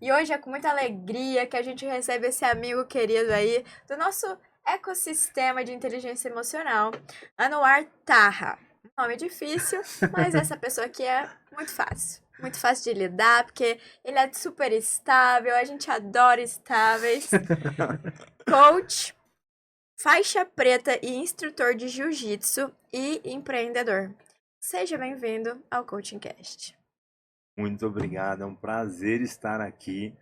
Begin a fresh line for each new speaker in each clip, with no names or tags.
E hoje é com muita alegria que a gente recebe esse amigo querido aí do nosso ecossistema de inteligência emocional, Anouar Tarra. Um nome difícil, mas essa pessoa aqui é muito fácil. Muito fácil de lidar, porque ele é super estável, a gente adora estáveis. Coach, faixa preta e instrutor de jiu-jitsu e empreendedor. Seja bem-vindo ao Coaching Cast.
Muito obrigado, é um prazer estar aqui,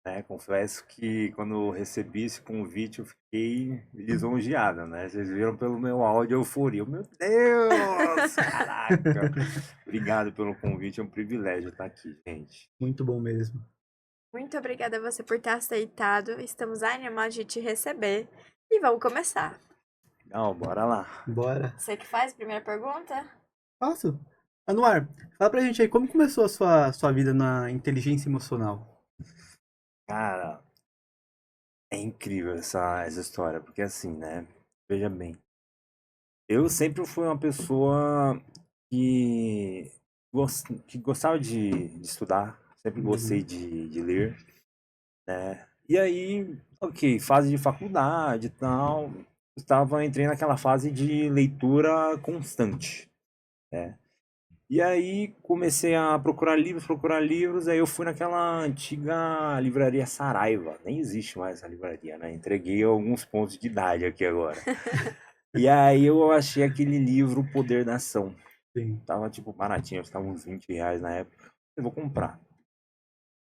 né? Confesso que quando eu recebi esse convite eu fiquei lisonjeado, né? Vocês viram pelo meu áudio a euforia. Meu Deus! Caraca! Obrigado pelo convite, é um privilégio estar aqui, gente.
Muito bom mesmo.
Muito obrigada a você por ter aceitado. Estamos animados de te receber. E vamos começar.
Não, bora lá.
Bora.
Você que faz a primeira pergunta?
Faço. Anuar, fala pra gente aí, como começou a sua vida na inteligência emocional?
Cara, é incrível essa história, porque assim, né? Veja bem, eu sempre fui uma pessoa que, que gostava de estudar, sempre gostei
Uhum.
de ler, né? E aí, ok, fase de faculdade e tal, entrei naquela fase de leitura constante, né? E aí comecei a procurar livros, aí eu fui naquela antiga livraria Saraiva, nem existe mais essa livraria, né? Entreguei alguns pontos de idade aqui agora. E aí eu achei aquele livro O Poder da Ação.
Sim.
Tava tipo baratinho, estava uns R$ 20 na época. Eu vou comprar.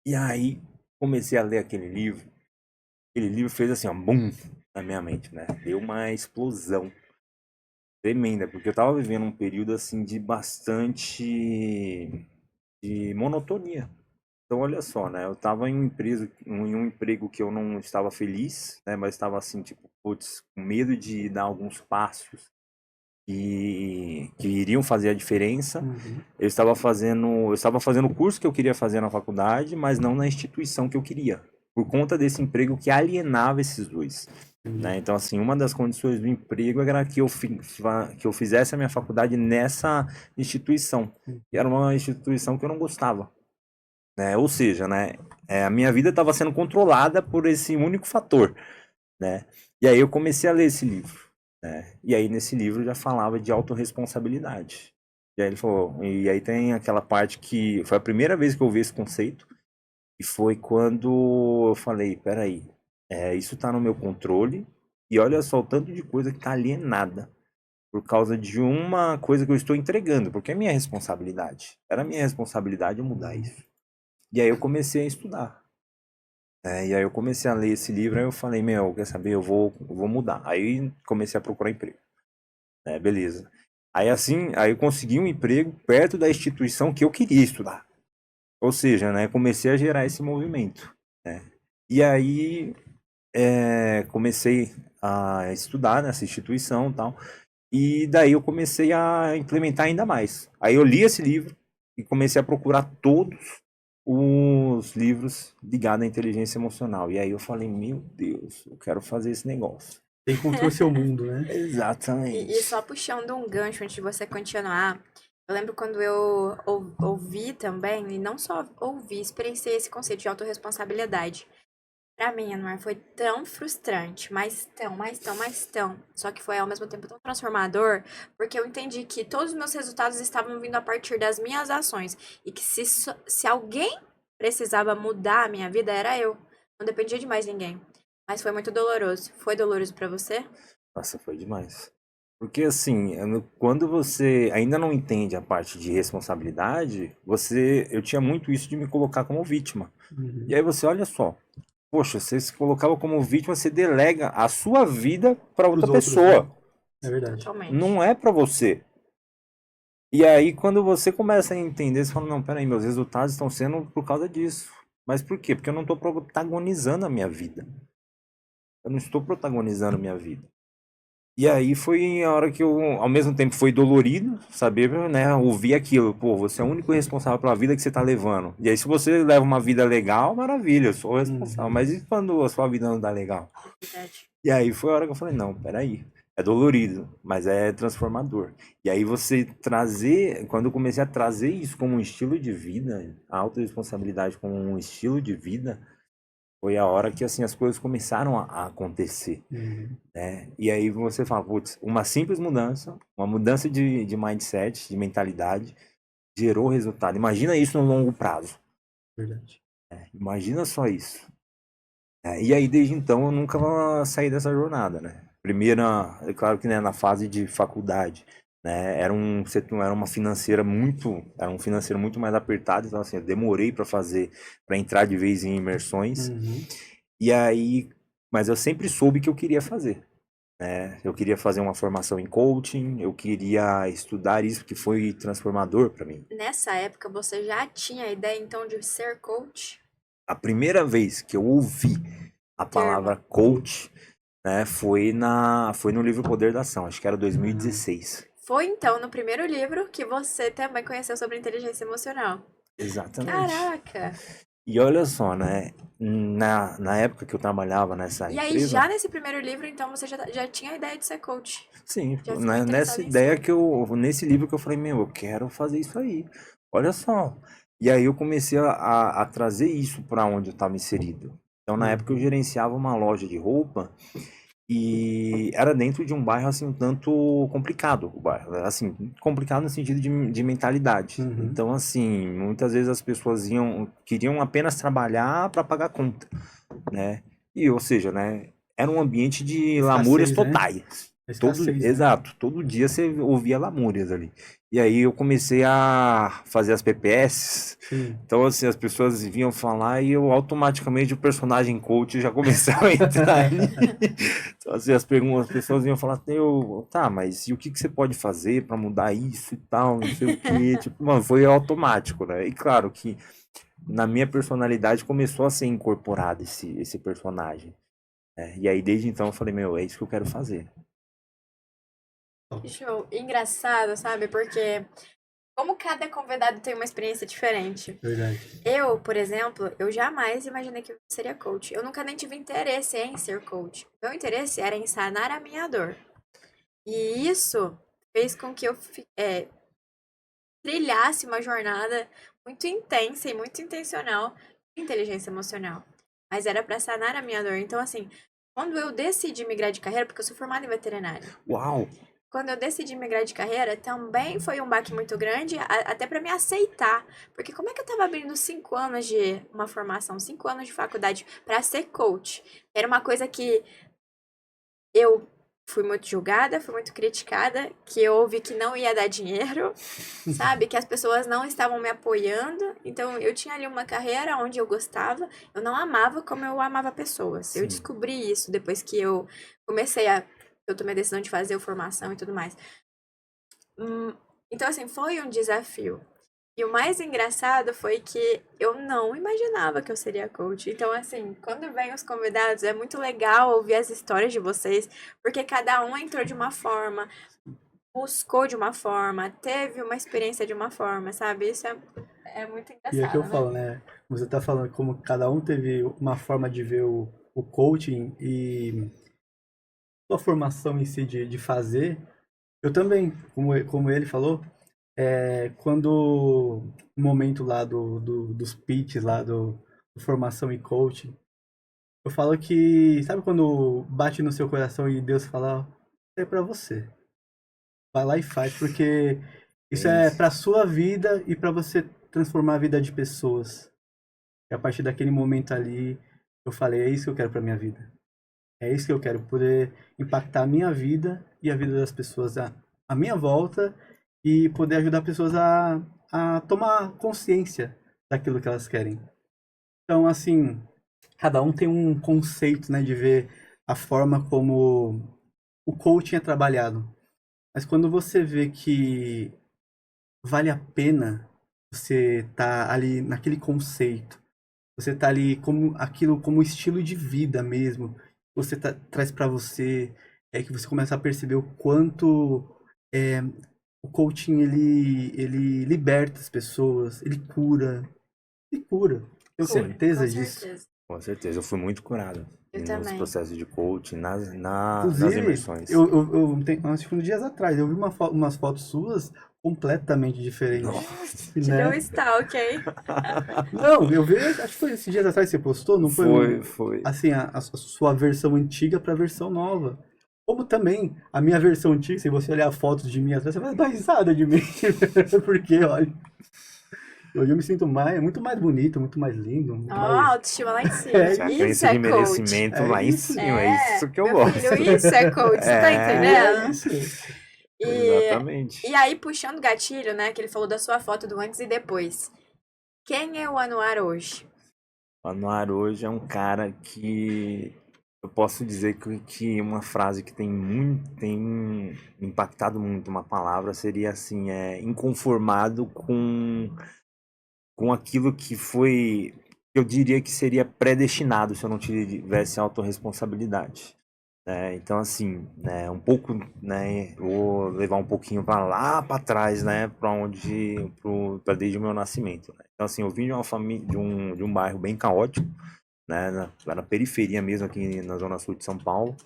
E aí comecei a ler aquele livro. Aquele livro fez assim, ó, bum, na minha mente, né? Deu uma explosão tremenda, porque eu tava vivendo um período assim de bastante de monotonia. Então olha só, né? Eu tava em um emprego que eu não estava feliz, né? Mas estava assim, tipo, putz, com medo de dar alguns passos que iriam fazer a diferença.
Uhum.
Eu estava fazendo o curso que eu queria fazer na faculdade, mas não na instituição que eu queria, por conta desse emprego que alienava esses dois. Né?
Entendi.
Então, assim, uma das condições do emprego era que eu fizesse a minha faculdade nessa instituição. E
Uhum.
era uma instituição que eu não gostava. Né? Ou seja, né, a minha vida estava sendo controlada por esse único fator. Né? E aí eu comecei a ler esse livro. Né? E aí nesse livro já falava de autorresponsabilidade. E aí ele falou, e aí tem aquela parte que foi a primeira vez que eu ouvi esse conceito, e foi quando eu falei, peraí, isso tá no meu controle, e olha só o tanto de coisa que tá alienada por causa de uma coisa que eu estou entregando, porque é minha responsabilidade. Era minha responsabilidade eu mudar
Uhum.
isso. E aí eu comecei a estudar. E aí eu comecei a ler esse livro, aí eu falei, meu, quer saber, eu vou mudar. Aí comecei a procurar emprego. Beleza. Aí assim, aí eu consegui um emprego perto da instituição que eu queria estudar. Ou seja, né, comecei a gerar esse movimento. Né? E aí comecei a estudar nessa instituição e tal. E daí eu comecei a implementar ainda mais. Aí eu li esse livro e comecei a procurar todos os livros ligados à inteligência emocional. E aí eu falei, meu Deus, eu quero fazer esse negócio.
Você encontrou seu mundo, né?
E
Exatamente.
só puxando um gancho antes de você continuar, eu lembro quando eu ouvi também, e não só ouvi, experienciei esse conceito de autorresponsabilidade. Pra mim, Anuar, foi tão frustrante, mas tão. Só que foi ao mesmo tempo tão transformador, porque eu entendi que todos os meus resultados estavam vindo a partir das minhas ações. E que se alguém precisava mudar a minha vida, era eu. Não dependia de mais ninguém. Mas foi muito doloroso. Foi doloroso pra você?
Nossa, foi demais. Porque assim, quando você ainda não entende a parte de responsabilidade, eu tinha muito isso de me colocar como vítima. E
Uhum.
aí você olha só, poxa, você se colocava como vítima, você delega a sua vida para outra
Os outros, né?
pessoa.
É verdade.
Totalmente.
Não é para você. E aí quando você começa a entender, você fala, não, peraí, meus resultados estão sendo por causa disso. Mas por quê? Porque eu não estou protagonizando a minha vida. Eu não estou protagonizando a minha vida. E aí foi a hora que eu, ao mesmo tempo, foi dolorido saber, né, ouvir aquilo. Pô, você é o único responsável pela vida que você tá levando. E aí, se você leva uma vida legal, maravilha, eu sou o responsável.
Uhum.
Mas e quando a sua vida não dá legal?
Verdade.
E aí foi a hora que eu falei, não, peraí. É dolorido, mas é transformador. E aí você trazer, quando eu comecei a trazer isso como um estilo de vida, a autorresponsabilidade como um estilo de vida, foi a hora que assim as coisas começaram a acontecer,
Uhum.
né? E aí você fala, putz, uma simples mudança, uma mudança de mindset, de mentalidade, gerou resultado. Imagina isso no longo prazo.
Verdade.
Imagina só isso. E aí, desde então, eu nunca saí dessa jornada, né? Primeira, é claro que né, na fase de faculdade, né? Era um setor, era um financeiro muito mais apertado, então assim, eu demorei para fazer, para entrar de vez em imersões.
Uhum.
E aí, mas eu sempre soube que eu queria fazer, né? Eu queria fazer uma formação em coaching, eu queria estudar isso, que foi transformador para mim.
Nessa época, você já tinha a ideia, então, de ser coach?
A primeira vez que eu ouvi a
Termo.
palavra coach, né, foi no livro Poder da Ação, acho que era
Uhum.
2016.
Foi, então, no primeiro livro que você também conheceu sobre inteligência emocional.
Exatamente.
Caraca!
E olha só, né, na época que eu trabalhava nessa
E aí, já
empresa,
nesse primeiro livro, então, você já tinha a ideia de ser coach.
sim,
Já ficou
nessa
interessado em
ideia
ser.
que nesse livro que eu falei, meu, eu quero fazer isso aí. Olha só. E aí eu comecei a trazer isso para onde eu estava inserido. Então, na época eu
Uhum.
gerenciava uma loja de roupa. E era dentro de um bairro assim um tanto complicado, o bairro, assim, complicado no sentido de mentalidade.
Uhum.
Então, assim, muitas vezes as pessoas queriam apenas trabalhar para pagar conta, né? E, ou seja, né, era um ambiente de lamúrias
Escassez, né?
totais.
Escassez, né?
Exato, todo dia você ouvia lamúrias ali. E aí eu comecei a fazer as PPS.
Sim.
Então, assim, as pessoas vinham falar e eu automaticamente, o personagem coach já começava a entrar ali. Então, assim, as pessoas iam falar, tá, mas e o que que você pode fazer para mudar isso e tal, não sei o quê. Tipo, mano, foi automático, né? E claro que na minha personalidade começou a ser incorporado esse personagem, né? E aí, desde então, eu falei, meu, é isso que eu quero fazer.
Top.
Que show. Engraçado, sabe? Porque como cada convidado tem uma experiência diferente.
Verdade.
Eu, por exemplo, eu jamais imaginei que eu seria coach. Eu nunca nem tive interesse em ser coach. Meu interesse era em sanar a minha dor. E isso fez com que eu trilhasse uma jornada muito intensa e muito intencional de inteligência emocional. Mas era para sanar a minha dor. Então, assim, quando eu decidi migrar de carreira, porque eu sou formada em veterinária,
Uau!
quando eu decidi migrar de carreira, também foi um baque muito grande, até para me aceitar. Porque como é que eu tava abrindo 5 anos de uma formação, 5 anos de faculdade para ser coach? Era uma coisa que eu fui muito julgada, fui muito criticada, que eu ouvi que não ia dar dinheiro, sabe? Que as pessoas não estavam me apoiando. Então eu tinha ali uma carreira onde eu gostava, eu não amava como eu amava pessoas. Eu
Sim.
descobri isso depois que eu comecei a. Eu tomei a decisão de fazer formação e tudo mais. Hum, Então, assim, foi um desafio. E o mais engraçado foi que eu não imaginava que eu seria coach. Então, assim, quando vem os convidados, é muito legal ouvir as histórias de vocês, porque cada um entrou de uma forma, buscou de uma forma, teve uma experiência de uma forma, sabe? Isso é muito
E é que eu
engraçado, né?
falo, né? Você tá falando como cada um teve uma forma de ver o coaching e sua formação em si de fazer. Eu também, como ele falou, quando o momento lá dos pitches lá do formação e coaching, eu falo que, sabe quando bate no seu coração e Deus fala, ó, é pra você. Vai lá e faz, porque isso
É
é
isso.
pra sua vida e pra você transformar a vida de pessoas. E a partir daquele momento ali, eu falei, é isso que eu quero pra minha vida. É isso que eu quero, poder impactar a minha vida e a vida das pessoas à minha volta e poder ajudar pessoas a tomar consciência daquilo que elas querem. Então, assim, cada um tem um conceito, né, de ver a forma como o coaching é trabalhado. Mas quando você vê que vale a pena você tá ali naquele conceito, você tá ali como aquilo como estilo de vida mesmo, você traz para você, é que você começa a perceber o quanto é, o coaching ele liberta as pessoas, ele cura, tenho
Sim,
Cura, com
certeza disso.
certeza.
Com certeza, eu fui muito curado
Eu
nos
também.
processos de coaching, nas
Inclusive,
imersões.
acho que uns dias atrás, eu vi umas fotos suas completamente diferentes,
Nossa,
Te deu um
né?
stalk, hein?
Não, eu vi, acho que foi esses dias atrás que você postou, não foi
foi, foi.
assim, a sua versão antiga pra versão nova. Como também a minha versão antiga, se você olhar fotos de mim atrás, você vai dar risada de mim. Porque, olha, hoje eu me sinto muito mais bonito, muito mais lindo,
Ó,
muito mais.
autoestima lá em
É
cima.
Se a
Isso
crença
é
de
coach.
merecimento
É
lá em
isso.
cima, é
É,
isso que eu
meu
gosto.
filho, isso é coach, você tá
É
entendendo?
isso.
E,
Exatamente.
e aí, puxando gatilho, né, que ele falou da sua foto do antes e depois. Quem é o Anuar hoje?
O Anuar hoje é um cara que eu posso dizer que uma frase que tem impactado muito uma palavra seria assim, inconformado com aquilo que foi, eu diria que seria predestinado se eu não tivesse autorresponsabilidade. Então, assim, um pouco, vou levar um pouquinho para lá para trás, para para desde o meu nascimento. Né? Então, assim, eu vim de uma família, de um bairro bem caótico, na periferia mesmo, aqui na zona sul de São Paulo,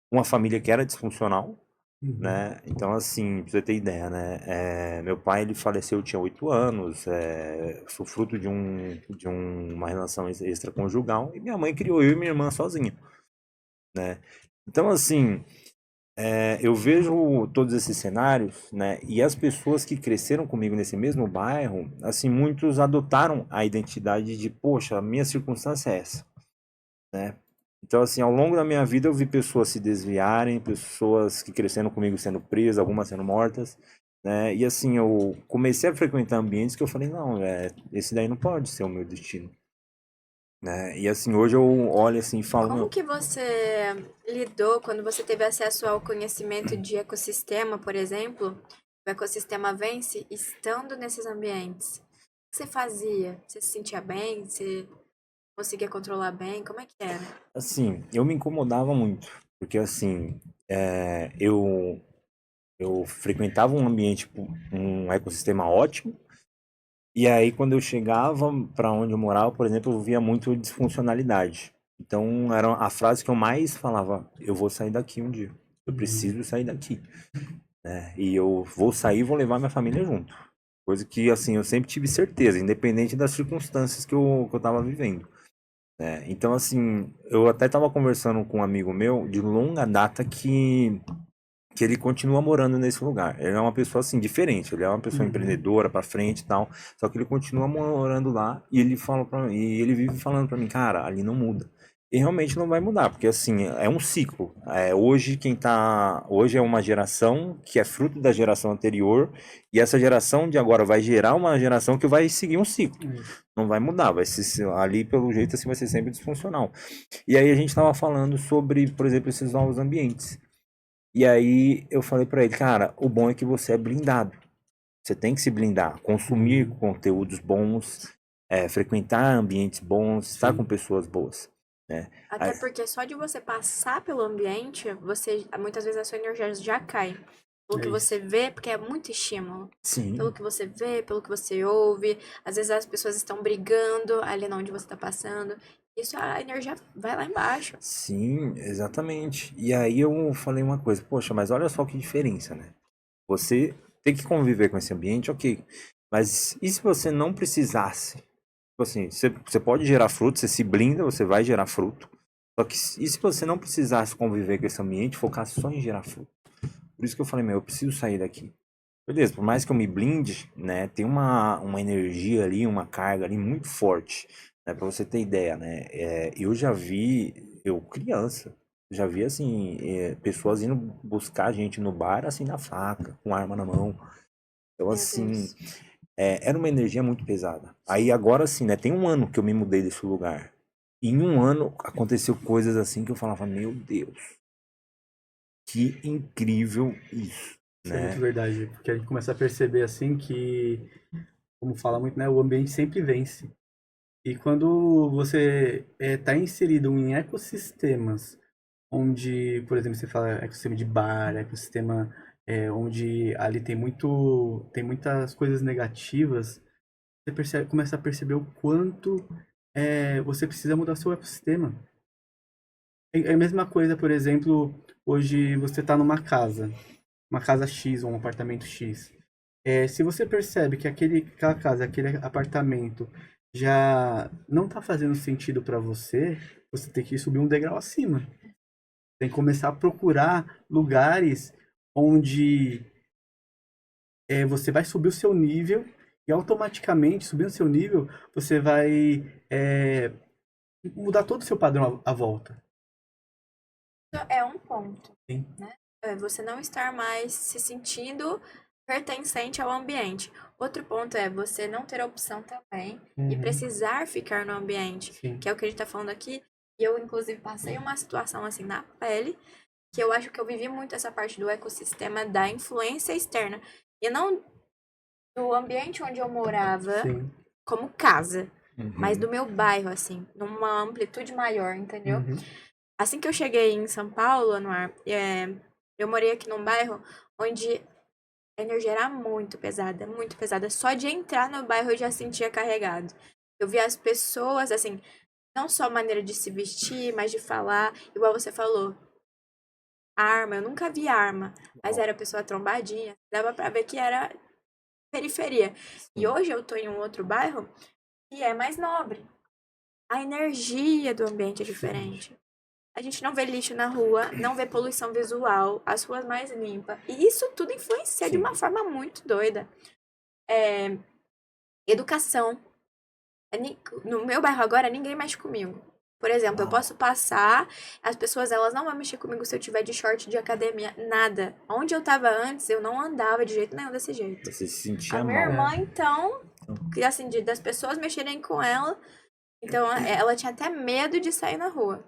uma família que era disfuncional,
Uhum.
né? Então, assim, pra você ter ideia, meu pai, ele faleceu, eu tinha 8 anos, sou fruto uma relação extraconjugal, e minha mãe criou eu e minha irmã sozinha, né? Então, assim, eu vejo todos esses cenários, né? E as pessoas que cresceram comigo nesse mesmo bairro, assim, muitos adotaram a identidade de, poxa, a minha circunstância é essa, né? Então, assim, ao longo da minha vida eu vi pessoas se desviarem, pessoas que cresceram comigo sendo presas, algumas sendo mortas, né? E assim, eu comecei a frequentar ambientes que eu falei, não, esse daí não pode ser o meu destino, né? E assim, hoje eu olho assim e falo,
Como
meu,
que você lidou quando você teve acesso ao conhecimento de ecossistema, por exemplo? O ecossistema vence estando nesses ambientes. O que você fazia? Você se sentia bem? Você conseguia controlar bem? Como é que era?
assim, eu me incomodava muito, porque assim, eu frequentava um ambiente, um ecossistema ótimo. E aí, quando eu chegava para onde eu morava, por exemplo, eu via muito disfuncionalidade. Então, era a frase que eu mais falava: eu vou sair daqui um dia. Eu
Uhum.
preciso sair daqui, né? E eu vou sair e vou levar minha família junto. Coisa que, assim, eu sempre tive certeza, independente das circunstâncias que eu tava vivendo, né? Então, assim, eu até tava conversando com um amigo meu de longa data que ele continua morando nesse lugar. Ele é uma pessoa assim diferente, ele é uma pessoa
Uhum.
empreendedora para frente e tal, só que ele continua morando lá e ele fala para mim, e ele vive falando para mim, cara, ali não muda. E realmente não vai mudar, porque assim, é um ciclo. Hoje é uma geração que é fruto da geração anterior, e essa geração de agora vai gerar uma geração que vai seguir um ciclo.
Isso.
Não vai mudar, vai ser ali pelo jeito assim vai ser sempre disfuncional. E aí a gente estava falando sobre, por exemplo, esses novos ambientes. E aí eu falei pra ele, cara, o bom é que você é blindado. Você tem que se blindar, consumir
Uhum.
conteúdos bons, frequentar ambientes bons, estar com
Sim.
pessoas boas, né?
Até
Aí-
porque só de você passar pelo ambiente, você muitas vezes a sua energia já cai. Pelo
É
que você
isso.
vê, porque é muito estímulo. Pelo
sim,
que você vê, pelo que você ouve. Às vezes as pessoas estão brigando ali onde você está passando. Isso a energia vai lá embaixo.
sim, exatamente. E aí eu falei uma coisa, poxa, mas olha só que diferença, né? Você tem que conviver com esse ambiente, ok. Mas e se você não precisasse? Tipo assim, você pode gerar fruto, você se blinda, você vai gerar fruto. Só que e se você não precisasse conviver com esse ambiente, focasse só em gerar fruto? Por isso que eu falei, meu, eu preciso sair daqui. Beleza, por mais que eu me blinde, né, tem uma energia ali, uma carga ali muito forte, né, pra você ter ideia, né, eu já vi, eu criança, já vi, assim, pessoas indo buscar gente no bar, assim, na faca, com arma na mão. Então,
Meu
assim,
Deus.
era uma energia muito pesada. Aí agora, assim, né, tem um ano que eu me mudei desse lugar. E em um ano aconteceu coisas assim que eu falava, meu Deus, que incrível isso,
Isso é muito
né?
verdade, porque a gente começa a perceber assim que, como fala muito, né, o ambiente sempre vence. E quando você está inserido em ecossistemas onde, por exemplo, você fala ecossistema de bar, ecossistema onde ali tem muitas coisas negativas, você começa a perceber o quanto você precisa mudar seu ecossistema. É a mesma coisa, por exemplo, hoje você está numa casa, uma casa X ou um apartamento X. Se você percebe que aquela casa, aquele apartamento já não está fazendo sentido para você, você tem que subir um degrau acima. Tem que começar a procurar lugares onde você vai subir o seu nível e automaticamente, subindo o seu nível, você vai mudar todo o seu padrão à volta.
É um ponto,
Sim.
né? Você não estar mais se sentindo pertencente ao ambiente. Outro ponto é você não ter opção também e precisar ficar no ambiente,
Sim.
que é o que a gente tá falando aqui. E eu, inclusive, passei uma situação assim na pele, que eu acho que eu vivi muito essa parte do ecossistema da influência externa. E não do ambiente onde eu morava
Sim.
como casa,
Uhum.
mas do meu bairro, assim, numa amplitude maior, entendeu?
Uhum.
Assim que eu cheguei em São Paulo, Anuar, eu morei aqui num bairro onde a energia era muito pesada, muito pesada. Só de entrar no bairro eu já sentia carregado. Eu via as pessoas, assim, não só a maneira de se vestir, mas de falar, igual você falou. Arma, eu nunca vi arma, mas era pessoa trombadinha. Dava pra ver que era periferia. E hoje eu tô em um outro bairro que é mais nobre. A energia do ambiente é diferente. A gente não vê lixo na rua, não vê poluição visual, as ruas mais limpas. E isso tudo influencia de
Sim.
uma forma muito doida. Educação. No meu bairro agora, ninguém mexe comigo. Por exemplo, eu
Uau.
posso passar, as pessoas elas não vão mexer comigo se eu tiver de short de academia, nada. Onde eu tava antes, eu não andava de jeito nenhum desse jeito.
Você se sentia
A minha
mal.
irmã, então, que assim, das pessoas mexerem com ela, então ela tinha até medo de sair na rua.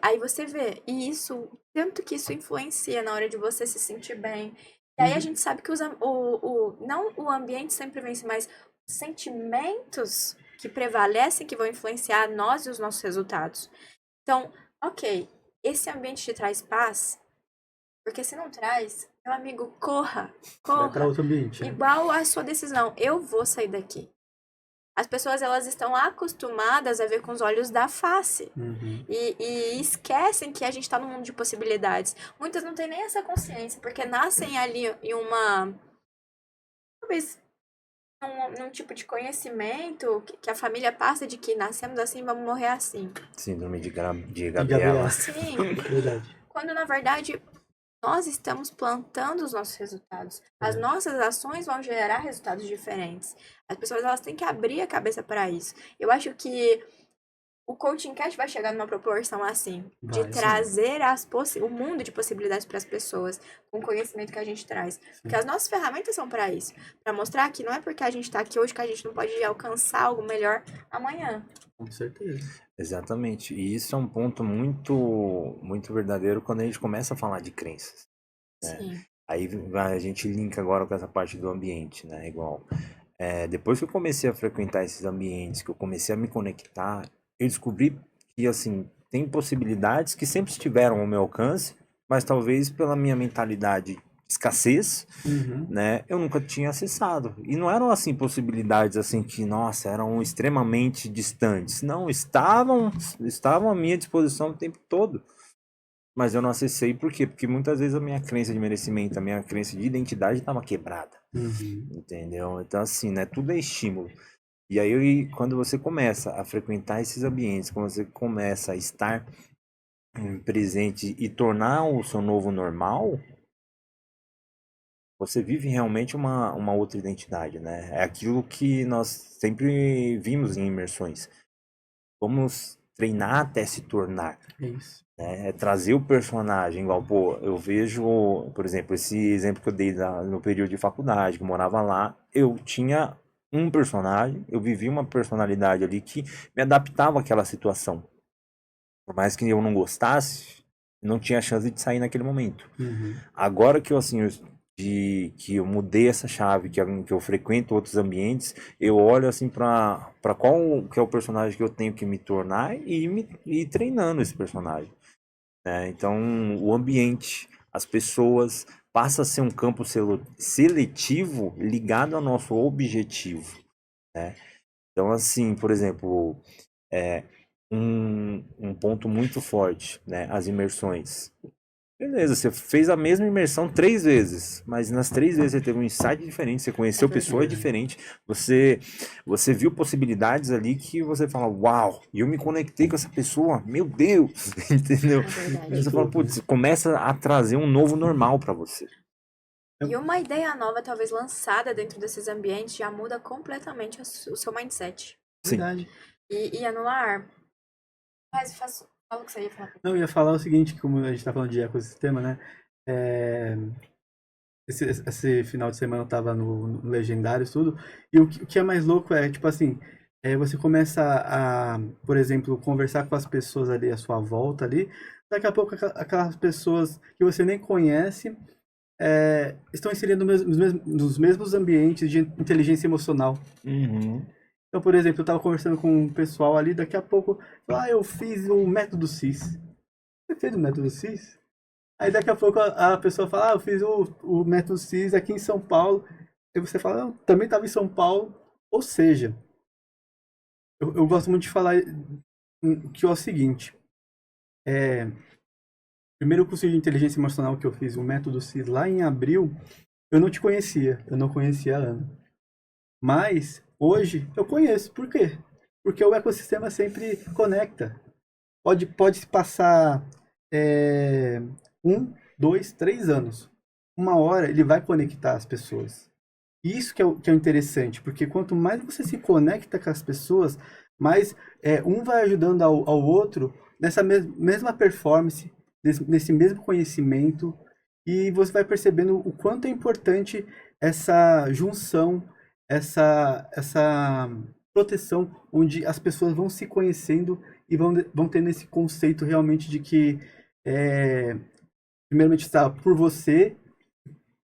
Aí você vê, e isso, tanto que isso influencia na hora de você se sentir bem. E aí a gente sabe que não o ambiente sempre vence, mas os sentimentos que prevalecem que vão influenciar nós e os nossos resultados. Então, ok, esse ambiente te traz paz, porque se não traz, meu amigo, corra,
Vai para
corra.
outro ambiente. Né?
Igual a sua decisão, eu vou sair daqui. As pessoas elas estão acostumadas a ver com os olhos da face.
Uhum.
E esquecem que a gente está num mundo de possibilidades. Muitas não têm nem essa consciência, porque nascem ali em uma. Talvez num tipo de conhecimento que a família passa de que nascemos assim, vamos morrer assim.
Síndrome de
De
Gabriela.
Gabriela.
Sim,
Verdade.
quando na verdade nós estamos plantando os nossos resultados. As
Verdade.
nossas ações vão gerar resultados diferentes. As pessoas elas têm que abrir a cabeça para isso. Eu acho que o Coaching Cast vai chegar numa proporção assim, de
Vai, sim.
trazer o mundo de possibilidades para as pessoas, com o conhecimento que a gente traz. Porque as nossas ferramentas são para isso, para mostrar que não é porque a gente está aqui hoje que a gente não pode alcançar algo melhor amanhã.
Com certeza.
Exatamente. E isso é um ponto muito, muito verdadeiro quando a gente começa a falar de crenças. Né?
Sim.
Aí a gente linka agora com essa parte do ambiente, né? Igual. Depois que eu comecei a frequentar esses ambientes, que eu comecei a me conectar, eu descobri que, assim, tem possibilidades que sempre estiveram ao meu alcance, mas talvez pela minha mentalidade de escassez, né, eu nunca tinha acessado. E não eram, assim, possibilidades, assim, que, nossa, eram extremamente distantes. Não, estavam à minha disposição o tempo todo. Mas eu não acessei por quê? Porque muitas vezes a minha crença de merecimento, a minha crença de identidade estava quebrada. Entendeu? Então, assim, né, tudo é estímulo. E aí, quando você começa a frequentar esses ambientes, quando você começa a estar presente e tornar o seu novo normal, você vive realmente uma outra identidade, né? É aquilo que nós sempre vimos em imersões. Vamos treinar até se tornar.
É isso.
É trazer o personagem, igual, pô, eu vejo, por exemplo, esse exemplo que eu dei no período de faculdade, que eu morava lá, eu tinha um personagem, eu vivia uma personalidade ali que me adaptava àquela situação. Por mais que eu não gostasse, não tinha chance de sair naquele momento. Agora que eu, assim, que eu mudei essa chave, que eu frequento outros ambientes, eu olho assim para qual que é o personagem que eu tenho que me tornar e ir treinando esse personagem. Então, o ambiente, as pessoas, passa a ser um campo seletivo ligado ao nosso objetivo. Né? Então, assim, por exemplo, um ponto muito forte, né? As imersões. Beleza, você fez a mesma imersão 3 vezes, mas nas 3 vezes você teve um insight diferente, você conheceu pessoas
verdade.
diferentes, você viu possibilidades ali que você fala, uau, e eu me conectei com essa pessoa, meu Deus, entendeu?
É verdade.
E você fala, putz, começa a trazer um novo normal pra você.
E uma ideia nova, talvez lançada dentro desses ambientes, já muda completamente o seu mindset.
Sim.
Verdade.
E anular. Fala o que você ia falar.
Não, eu ia falar o seguinte, que como a gente tá falando de ecossistema, né? É, esse final de semana eu tava no Legendários, tudo. E o que é mais louco é, tipo assim, você começa a, por exemplo, conversar com as pessoas ali à sua volta ali. Daqui a pouco aquelas pessoas que você nem conhece estão inserindo nos mesmos ambientes de inteligência emocional.
Uhum.
Então, por exemplo, eu tava conversando com um pessoal ali, daqui a pouco, eu fiz o método CIS. Você fez o método CIS? Aí daqui a pouco a pessoa fala, eu fiz o método CIS aqui em São Paulo. Aí você fala, eu também estava em São Paulo. Ou seja, eu gosto muito de falar que é o seguinte. Primeiro curso de inteligência emocional que eu fiz, o método CIS, lá em abril, eu não te conhecia. Eu não conhecia a Ana. Mas, hoje, eu conheço. Por quê? Porque o ecossistema sempre conecta. Pode se passar 1, 2, 3 anos. Uma hora ele vai conectar as pessoas. E isso que é o interessante, porque quanto mais você se conecta com as pessoas, mais um vai ajudando ao outro nessa mesma performance, nesse mesmo conhecimento, e você vai percebendo o quanto é importante essa junção, essa proteção, onde as pessoas vão se conhecendo e vão tendo esse conceito realmente de que, é, primeiramente, está por você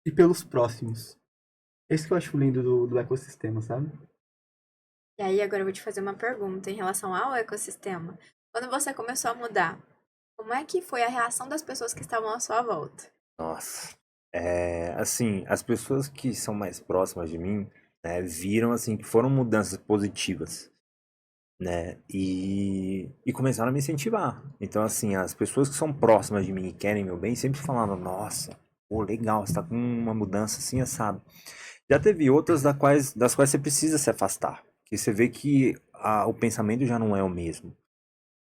e pelos próximos. É isso que eu acho lindo do ecossistema, sabe?
E aí, agora eu vou te fazer uma pergunta em relação ao ecossistema. Quando você começou a mudar, como é que foi a reação das pessoas que estavam à sua volta?
Nossa. Assim, as pessoas que são mais próximas de mim, né, viram assim que foram mudanças positivas, né? E começaram a me incentivar. Então, assim, as pessoas que são próximas de mim e querem meu bem sempre falaram, nossa, pô, legal, você tá com uma mudança assim, assado. Já teve outras das quais você precisa se afastar. Que você vê que o pensamento já não é o mesmo.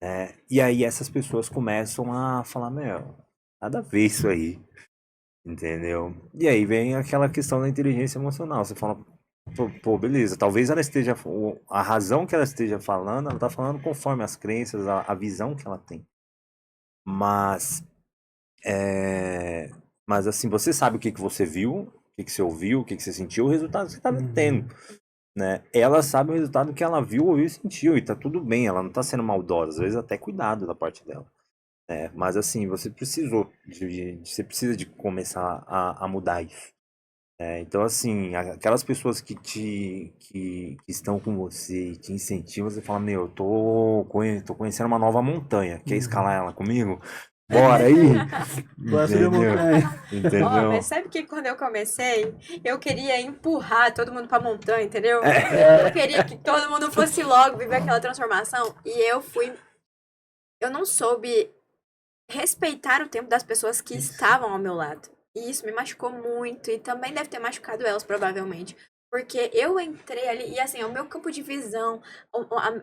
Né? E aí essas pessoas começam a falar, meu, nada a ver isso aí. Entendeu? E aí vem aquela questão da inteligência emocional. Você fala, pô, beleza, talvez ela esteja. A razão que ela esteja falando, ela tá falando conforme as crenças, a visão que ela tem. Mas. É, mas assim, você sabe o que você viu, o que você ouviu, o que você sentiu, o resultado que você tá tendo.
Uhum.
Né? Ela sabe o resultado que ela viu, ouviu e sentiu, e tá tudo bem, ela não tá sendo maldosa, às vezes até cuidado da parte dela. Mas assim, você precisa de começar a mudar isso. Então assim, aquelas pessoas que estão com você e te incentivam, você fala, meu, eu tô conhecendo uma nova montanha, quer escalar
Uhum.
ela comigo? Bora aí!
Bora subir a
Entendeu?
montanha.
Ó, mas
Entendeu?
sabe que quando eu comecei, eu queria empurrar todo mundo pra montanha, entendeu? Eu
É,
queria que todo mundo fosse logo viver aquela transformação. E eu fui. Eu não soube respeitar o tempo das pessoas que
isso.
estavam ao meu lado. E isso me machucou muito e também deve ter machucado elas, provavelmente. Porque eu entrei ali e assim, o meu campo de visão,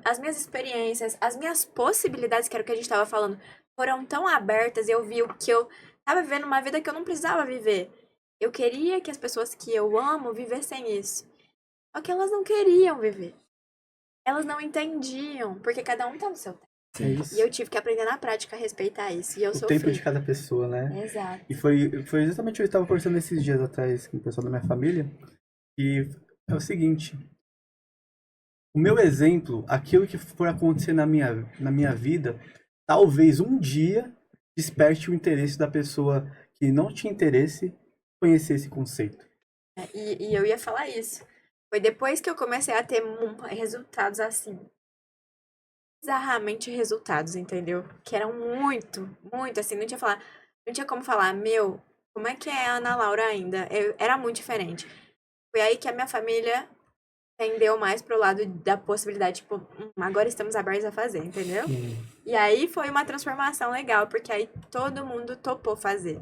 as minhas experiências, as minhas possibilidades, que era o que a gente estava falando, foram tão abertas e eu vi o que eu tava vivendo uma vida que eu não precisava viver. Eu queria que as pessoas que eu amo vivessem isso. Só que elas não queriam viver. Elas não entendiam, porque cada um tá no seu tempo.
É
Sim.
E eu
isso.
tive que aprender na prática a respeitar isso. E eu
O tempo de
sofri.
cada pessoa, né? E
Exato.
foi justamente o que eu estava conversando esses dias atrás com o pessoal da minha família. E é o seguinte: o meu exemplo, aquilo que for acontecer na minha vida, talvez um dia desperte o interesse da pessoa que não tinha interesse conhecer esse conceito.
E eu ia falar isso. Foi depois que eu comecei a ter resultados assim. Bizarramente resultados, entendeu? Que eram muito, muito assim. Não tinha como falar, meu, como é que é a Ana Laura ainda? Era muito diferente. Foi aí que a minha família tendeu mais pro lado da possibilidade, tipo, agora estamos abertos a fazer, entendeu? E aí foi uma transformação legal, porque aí todo mundo topou fazer.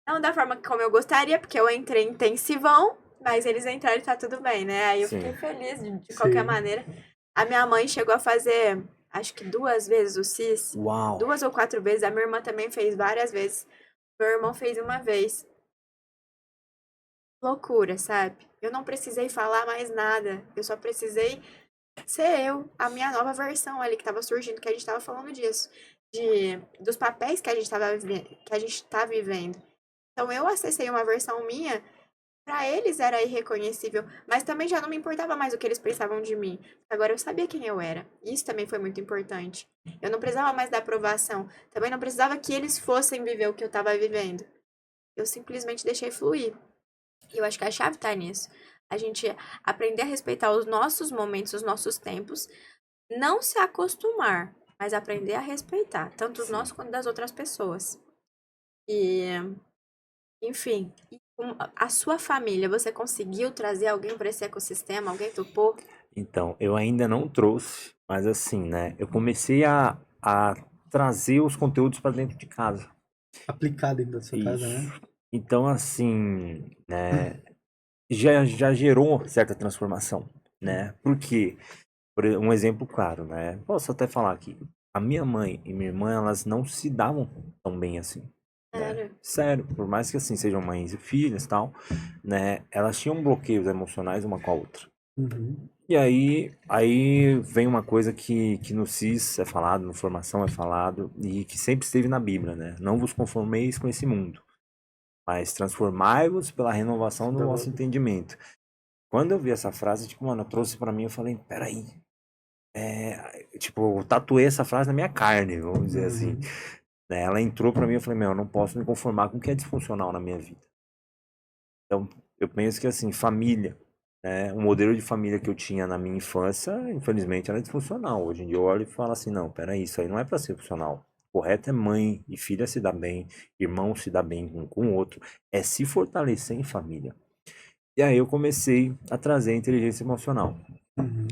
Não da forma como eu gostaria, porque eu entrei intensivão, mas eles entraram e tá tudo bem, né? Aí eu
Sim.
fiquei feliz de qualquer
Sim.
maneira. A minha mãe chegou a fazer, acho que 2 vezes o CIS.
Uau.
2 ou 4 vezes. A minha irmã também fez várias vezes. Meu irmão fez uma vez. Loucura, sabe? Eu não precisei falar mais nada. Eu só precisei ser eu, a minha nova versão ali que tava surgindo, que a gente tava falando disso. Dos papéis que a gente tava que a gente tá vivendo. Então eu acessei uma versão minha, pra eles era irreconhecível, mas também já não me importava mais o que eles pensavam de mim. Agora eu sabia quem eu era. Isso também foi muito importante. Eu não precisava mais da aprovação. Também não precisava que eles fossem viver o que eu tava vivendo. Eu simplesmente deixei fluir. E eu acho que a chave tá nisso. A gente aprender a respeitar os nossos momentos, os nossos tempos, não se acostumar, mas aprender a respeitar, tanto os nossos quanto das outras pessoas. E, enfim, a sua família, você conseguiu trazer alguém para esse ecossistema? Alguém topou?
Então, eu ainda não trouxe, mas assim, né? Eu comecei a trazer os conteúdos para dentro de casa.
Aplicar dentro da sua casa, né?
Isso. Então, assim, né? Já gerou certa transformação, né? Porque, um exemplo claro, né? Posso até falar aqui. A minha mãe e minha irmã, elas não se davam tão bem assim. Né?
Sério?
Sério, por mais que assim sejam mães e filhas e tal, né? Elas tinham bloqueios emocionais uma com a outra.
Uhum.
E aí vem uma coisa que no CIS é falado, no Formação é falado, e que sempre esteve na Bíblia, né? Não vos conformeis com esse mundo, mas transformai-vos pela renovação do vosso entendimento. Quando eu vi essa frase, tipo, mano, eu trouxe pra mim, eu falei, peraí. Tipo, eu tatuei essa frase na minha carne, vamos dizer assim. Né? Ela entrou pra mim, eu falei, meu, eu não posso me conformar com o que é disfuncional na minha vida. Então, eu penso que assim, família, né? O modelo de família que eu tinha na minha infância, infelizmente, era disfuncional. Hoje em dia eu olho e falo assim, não, peraí, isso aí não é pra ser funcional. O correto é mãe e filha se dar bem, irmão se dar bem um com o outro, é se fortalecer em família. E aí eu comecei a trazer a inteligência emocional.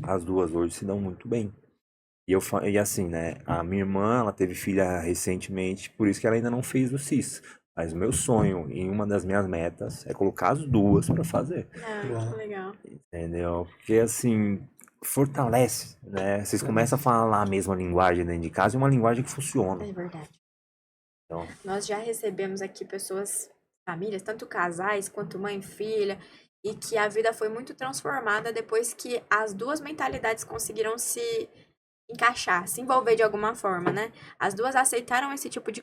As duas hoje se dão muito bem. E assim, né? A minha irmã, ela teve filha recentemente, por isso que ela ainda não fez o CIS. Mas o meu sonho e uma das minhas metas é colocar as duas pra fazer.
Ah, que legal.
Entendeu? Porque assim, fortalece, né? Vocês começam a falar a mesma linguagem dentro de casa e uma linguagem que funciona.
É verdade.
Então,
Nós já recebemos aqui pessoas, famílias, tanto casais quanto mãe e filha, e que a vida foi muito transformada depois que as duas mentalidades conseguiram se encaixar, se envolver de alguma forma, né? As duas aceitaram esse tipo de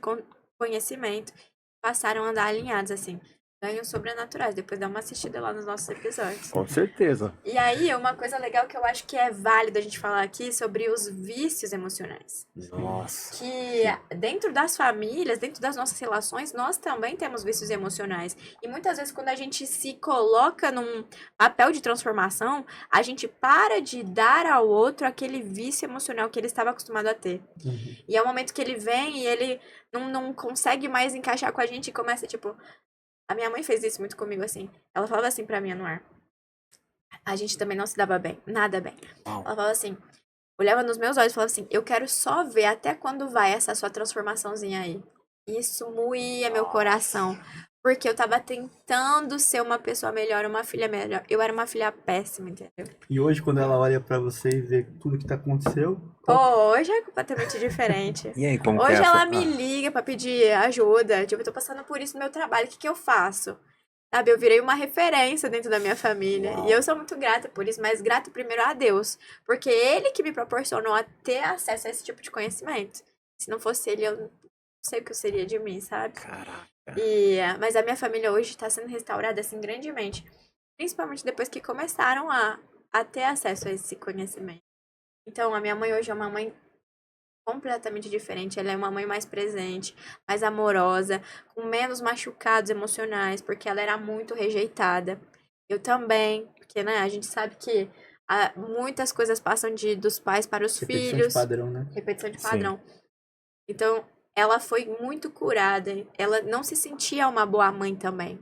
conhecimento, passaram a andar alinhados, assim. Ganhos sobrenaturais. Depois dá uma assistida lá nos nossos episódios.
com certeza.
E aí, uma coisa legal que eu acho que é válido a gente falar aqui sobre os vícios emocionais.
Nossa.
Que dentro das famílias, dentro das nossas relações, nós também temos vícios emocionais. E muitas vezes, quando a gente se coloca num papel de transformação, a gente para de dar ao outro aquele vício emocional que ele estava acostumado a ter. E é o momento que ele vem e ele não consegue mais encaixar com a gente e começa, tipo... A minha mãe fez isso muito comigo, assim. Ela falava assim pra mim, Anuar. A gente também não se dava bem, nada bem. Ela falava assim, olhava nos meus olhos e falava assim, eu quero só ver até quando vai essa sua transformaçãozinha aí. Isso moía meu coração. Porque eu tava tentando ser uma pessoa melhor, uma filha melhor. Eu era uma filha péssima, entendeu?
E hoje, quando ela olha pra você e vê tudo que aconteceu,
Hoje é completamente diferente.
E aí, como que
Hoje
é
ela me liga pra pedir ajuda. Tipo, eu tô passando por isso no meu trabalho, o que que eu faço? Sabe, eu virei uma referência dentro da minha família.
Uau.
E eu sou muito grata por isso, mas grata primeiro a Deus. Porque ele que me proporcionou a ter acesso a esse tipo de conhecimento. Se não fosse ele, eu não sei o que eu seria de mim, sabe?
Caraca.
Mas a minha família hoje está sendo restaurada, assim, grandemente. Principalmente depois que começaram a ter acesso a esse conhecimento. Então, a minha mãe hoje é uma mãe completamente diferente. Ela é uma mãe mais presente, mais amorosa, com menos machucados emocionais, porque ela era muito rejeitada. Eu também, porque, né, a gente sabe que muitas coisas passam dos pais para os
repetição
filhos.
de padrão, né?
Repetição de padrão. Então, ela foi muito curada. Ela não se sentia uma boa mãe também.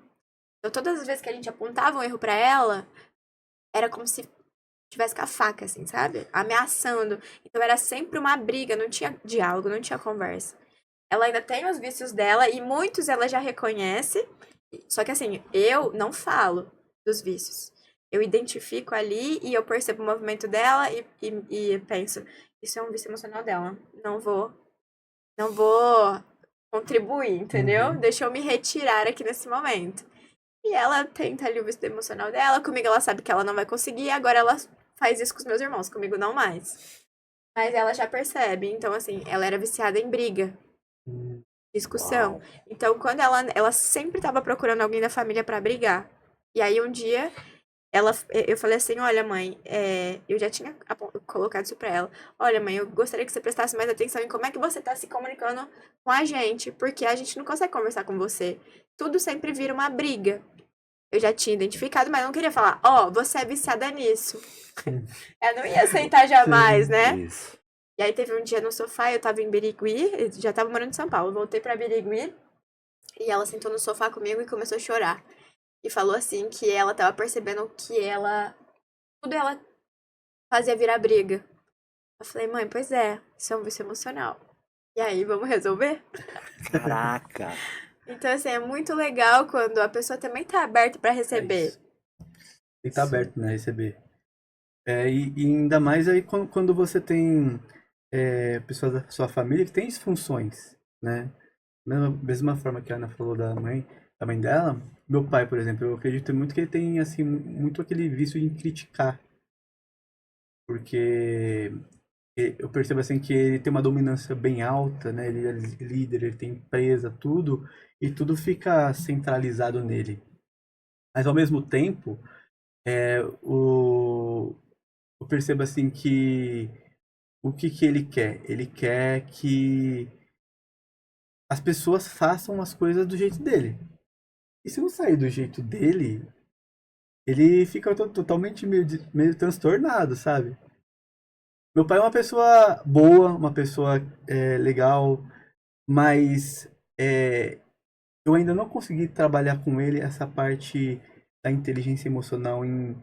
Então, todas as vezes que a gente apontava um erro para ela, era como se tivesse com a faca, assim, sabe? Ameaçando. Então era sempre uma briga, não tinha diálogo, não tinha conversa. Ela ainda tem os vícios dela e muitos ela já reconhece. Só que assim, eu não falo dos vícios. Eu identifico ali e eu percebo o movimento dela e penso, isso é um vício emocional dela. Não vou contribuir, entendeu?
Uhum.
Deixa eu me retirar aqui nesse momento. E ela tenta ali o vício emocional dela. Comigo ela sabe que ela não vai conseguir, agora ela faz isso com os meus irmãos, comigo não mais. Mas ela já percebe. Então, assim, ela era viciada em briga, discussão.
Uau.
Então, quando ela sempre tava procurando alguém da família pra brigar. E aí, um dia, eu falei assim: olha, mãe, eu já tinha colocado isso pra ela. Olha, mãe, eu gostaria que você prestasse mais atenção em como é que você tá se comunicando com a gente, porque a gente não consegue conversar com você. Tudo sempre vira uma briga. Eu já tinha identificado, mas não queria falar, você é viciada nisso. Eu não ia aceitar jamais, né?
Isso.
E aí teve um dia no sofá, eu tava em Birigui, eu já tava morando em São Paulo, eu voltei pra Birigui, e ela sentou no sofá comigo e começou a chorar. E falou assim que ela tava percebendo que tudo ela fazia virar briga. Eu falei, mãe, pois é, isso é um vício emocional. E aí, vamos resolver?
Caraca.
Então, assim, é muito legal quando a pessoa também tá aberta pra receber.
Tem que estar aberto, né, a receber. E ainda mais aí quando você tem pessoas da sua família que tem disfunções, né? Mesma forma que a Ana falou da mãe dela, meu pai, por exemplo, eu acredito muito que ele tem, assim, muito aquele vício em criticar. Porque eu percebo, assim, que ele tem uma dominância bem alta, né? Ele é líder, ele tem empresa, tudo, e tudo fica centralizado nele. Mas, ao mesmo tempo, eu percebo, assim, que o que ele quer? Ele quer que as pessoas façam as coisas do jeito dele. E se não sair do jeito dele, ele fica totalmente meio transtornado, sabe? Meu pai é uma pessoa boa, uma pessoa legal, mas eu ainda não consegui trabalhar com ele essa parte da inteligência emocional em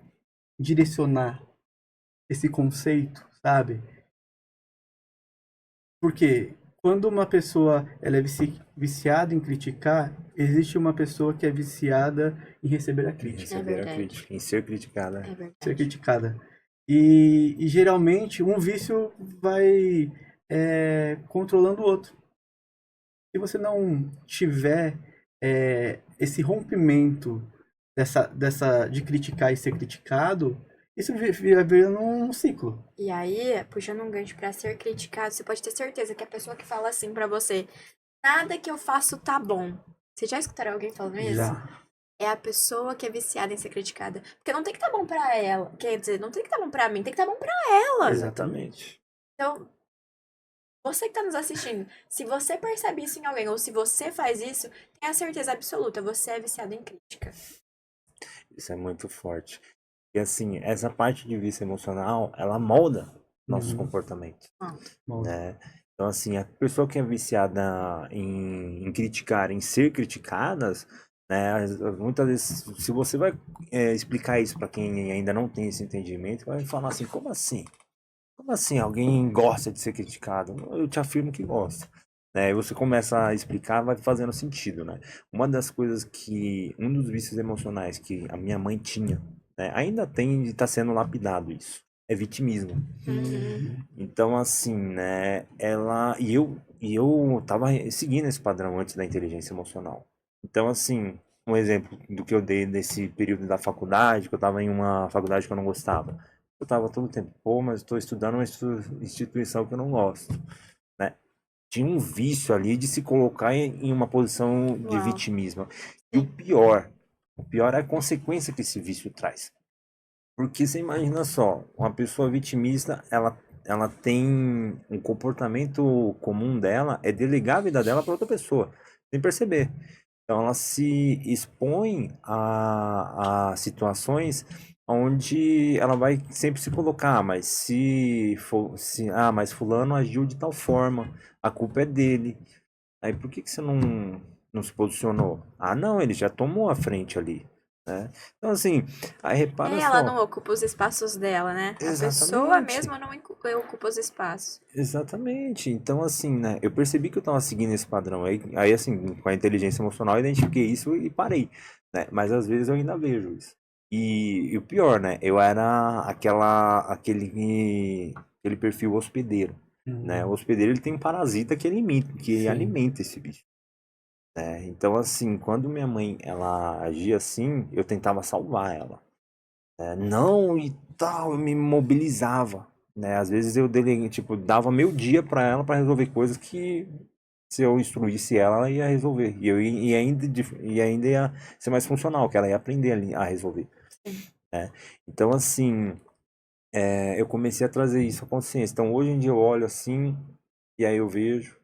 direcionar esse conceito, sabe? Porque quando uma pessoa ela é viciada em criticar, existe uma pessoa que é viciada em receber a
Em
crítica,
receber a
verdade.
crítica, em ser criticada.
É
ser
verdade.
criticada. E geralmente um vício vai controlando o outro. Se você não tiver esse rompimento de criticar e ser criticado, isso vira virando um ciclo.
E aí, puxando um gancho pra ser criticado, você pode ter certeza que a pessoa que fala assim pra você, nada que eu faço tá bom. Você já escutaram alguém falando isso?
Já.
É a pessoa que é viciada em ser criticada. Porque não tem que tá bom pra ela. Quer dizer, não tem que tá bom pra mim, tem que tá bom pra ela.
Exatamente.
Então, você que tá nos assistindo, se você percebe isso em alguém, ou se você faz isso, tenha certeza absoluta, você é viciado em crítica.
Isso é muito forte. E assim, essa parte de vício emocional, ela molda nossos
Uhum.
comportamentos,
Bom,
né? Então, assim, a pessoa que é viciada em criticar, em ser criticadas, né? Muitas vezes, se você vai explicar isso para quem ainda não tem esse entendimento, vai falar assim, como assim? Como assim alguém gosta de ser criticado? Eu te afirmo que gosta. Né? E você começa a explicar, vai fazendo sentido, né? Uma das coisas um dos vícios emocionais que a minha mãe tinha, né? Ainda tem e está sendo lapidado isso, é vitimismo.
Uhum.
Então, assim, né? Eu tava seguindo esse padrão antes da inteligência emocional. Então, assim, um exemplo do que eu dei nesse período da faculdade, que eu estava em uma faculdade que eu não gostava. Eu estava todo o tempo, pô, mas estou estudando uma instituição que eu não gosto, né? Tinha um vício ali de se colocar em uma posição de
Uau.
vitimismo. E o pior é a consequência que esse vício traz. Porque você imagina só, uma pessoa vitimista, ela tem um comportamento comum dela, é delegar a vida dela para outra pessoa, sem perceber. Então ela se expõe a situações onde ela vai sempre se colocar, mas mas fulano agiu de tal forma, a culpa é dele. Aí por que você não se posicionou? Ah, não, ele já tomou a frente ali. né? Então, assim, aí repara
Ela não
só.
ocupa os espaços dela, né? A pessoa
Exatamente.
mesma não ocupa os espaços.
Exatamente. Então, assim, né? Eu percebi que eu tava seguindo esse padrão. Aí, assim, com a inteligência emocional, eu identifiquei isso e parei, né? Mas às vezes eu ainda vejo isso. E o pior, né? Eu era aquele perfil hospedeiro, né? O
Uhum.
hospedeiro, ele tem um parasita que
Sim.
alimenta esse bicho, né? Então, assim, quando minha mãe, ela agia assim, eu tentava salvar ela, né? Não e tal, eu me mobilizava, né? Às vezes eu tipo, dava meu dia pra ela pra resolver coisas que se eu instruísse ela, ela ia resolver. E ainda ia ser mais funcional, que ela ia aprender a resolver,
Sim.
né? Então, assim, eu comecei a trazer isso à consciência. Então, hoje em dia eu olho assim, e aí eu vejo,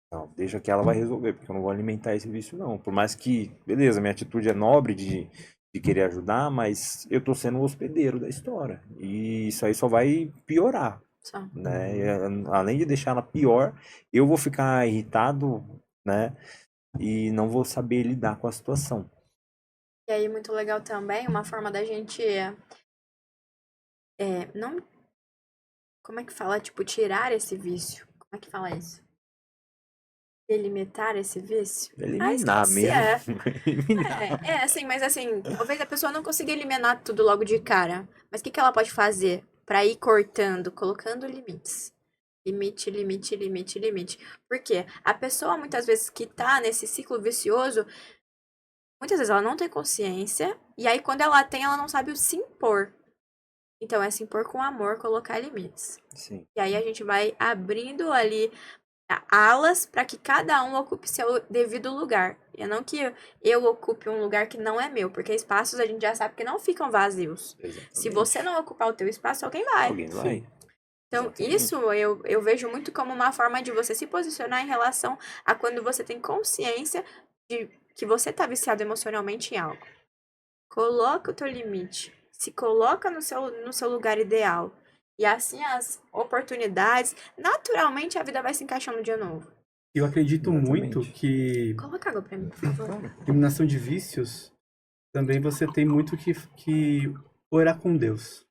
não, deixa que ela vai resolver, porque eu não vou alimentar esse vício, não. Por mais que, beleza, minha atitude é nobre de querer ajudar, mas eu tô sendo o hospedeiro da história. E isso aí só vai piorar,
Só.
né? E,
Uhum.
além de deixar ela pior, eu vou ficar irritado, né? E não vou saber lidar com a situação.
E aí, muito legal também, uma forma da gente, não, como é que fala? Tipo, tirar esse vício. Como é que fala isso? Delimitar esse vício? Ah,
Eliminar
esqueci.
mesmo. Eliminar.
Assim, mas assim, talvez a pessoa não consiga eliminar tudo logo de cara. Mas o que que ela pode fazer pra ir cortando, colocando limites? Limite, limite, limite, limite. Por quê? A pessoa, muitas vezes, que tá nesse ciclo vicioso, muitas vezes ela não tem consciência, e aí quando ela tem, ela não sabe o se impor. Então, é se impor com amor, colocar limites.
Sim,
E aí a gente vai abrindo ali alas para que cada um ocupe seu devido lugar. E não que eu ocupe um lugar que não é meu, porque espaços a gente já sabe que não ficam vazios. Se você
exatamente.
não ocupar o teu espaço, alguém vai.
Alguém vai.
Sim.
Então, isso
Exatamente.
eu vejo muito como uma forma de você se posicionar em relação a quando você tem consciência de que você está viciado emocionalmente em algo. Coloca o teu limite. Se coloca no seu lugar ideal. E assim as oportunidades, naturalmente a vida vai se encaixando de novo.
Eu acredito muito
Exatamente.
que
Coloca água pra mim, por favor.
Claro.
eliminação de vícios também você tem muito que orar com Deus.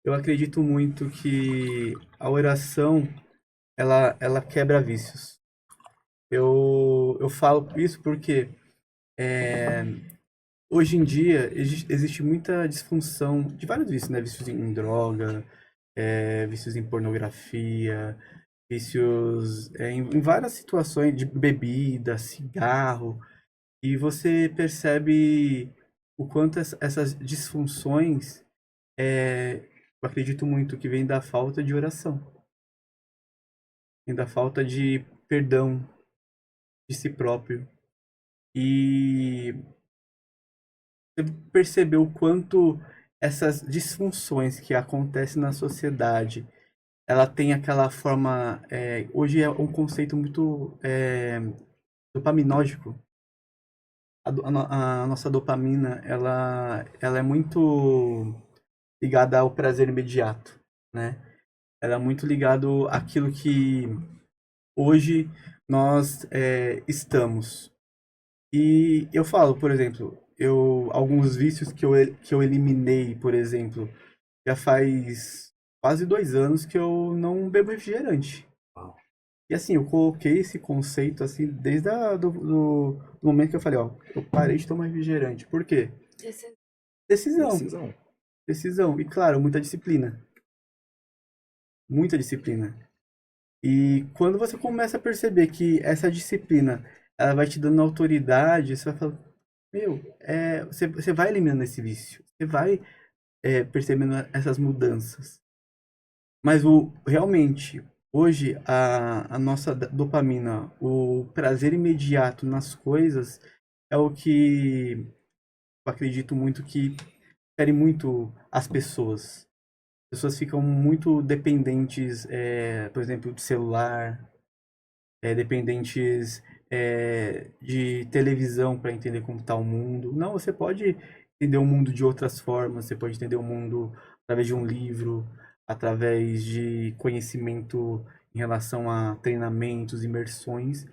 Eu acredito muito que a oração ela quebra vícios. Eu falo isso porque hoje em dia existe muita disfunção de vários vícios, né? Vícios em droga, vícios em pornografia, vícios em várias situações de bebida, cigarro, e você percebe o quanto essas disfunções, eu acredito muito que vem da falta de oração, vem da falta de perdão de si próprio. E você percebeu o quanto essas disfunções que acontecem na sociedade, ela tem aquela forma, hoje é um conceito muito dopaminógico. A nossa dopamina, ela é muito ligada ao prazer imediato, né? Ela é muito ligado àquilo que hoje nós estamos. E eu falo, por exemplo, alguns vícios que eu eliminei, por exemplo, já faz quase 2 anos que eu não bebo refrigerante.
Uau.
E assim, eu coloquei esse conceito assim desde do momento que eu falei, ó, eu parei de tomar refrigerante. Por quê? Decisão,
Decisão.
decisão. E claro, muita disciplina. Muita disciplina. E quando você começa a perceber que essa disciplina, ela vai te dando autoridade, você vai falar, meu, você vai eliminando esse vício. Você vai percebendo essas mudanças. Mas realmente, hoje, a nossa dopamina, o prazer imediato nas coisas, é o que eu acredito muito que fere muito as pessoas. As pessoas ficam muito dependentes, por exemplo, de celular, dependentes de televisão para entender como está o mundo. Não, você pode entender o mundo de outras formas, você pode entender o mundo através de um livro, através de conhecimento em relação a treinamentos, imersões.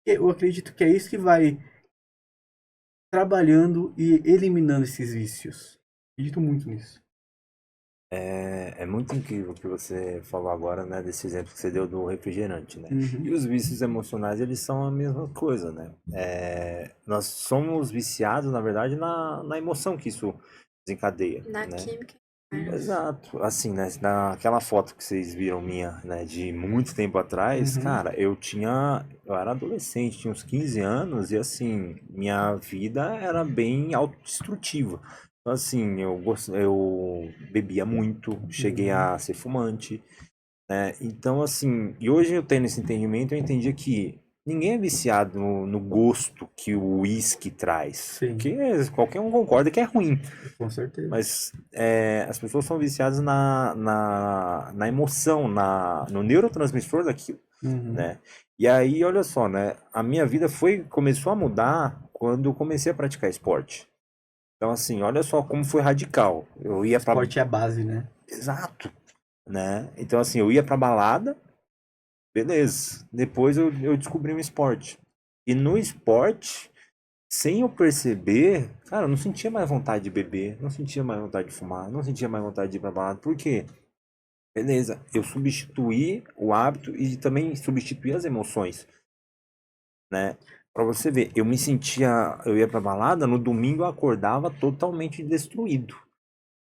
Eu acredito que é isso que vai trabalhando e eliminando esses vícios. Acredito muito nisso.
É muito incrível o que você falou agora, né, desse exemplo que você deu do refrigerante, né? E
Uhum.
os vícios emocionais, eles são a mesma coisa, né? Nós somos viciados, na verdade, na emoção que isso desencadeia,
Na
né?
química. Né?
Exato. Assim, né, naquela foto que vocês viram minha, né, de muito tempo atrás,
Uhum.
cara, eu era adolescente, tinha uns 15 anos e assim, minha vida era bem autodestrutiva. Então, assim, eu bebia muito, cheguei
Uhum.
a ser fumante, né? Então, assim, e hoje eu tenho esse entendimento, eu entendi que ninguém é viciado no gosto que o uísque traz.
Sim,
Porque qualquer um concorda que é ruim.
com certeza.
Mas as pessoas são viciadas na emoção, no neurotransmissor daquilo,
Uhum.
né? E aí, olha só, né? A minha vida começou a mudar quando eu comecei a praticar esporte. Então, assim, olha só como foi radical. Eu ia pra...
Esporte é a base, né?
Exato, né? Então, assim, eu ia pra balada, beleza. Depois eu descobri um esporte. E no esporte, sem eu perceber, cara, eu não sentia mais vontade de beber, não sentia mais vontade de fumar, não sentia mais vontade de ir pra balada. Por quê? Beleza, eu substituí o hábito e também substituí as emoções, né? Pra você ver, eu ia pra balada, no domingo eu acordava totalmente destruído,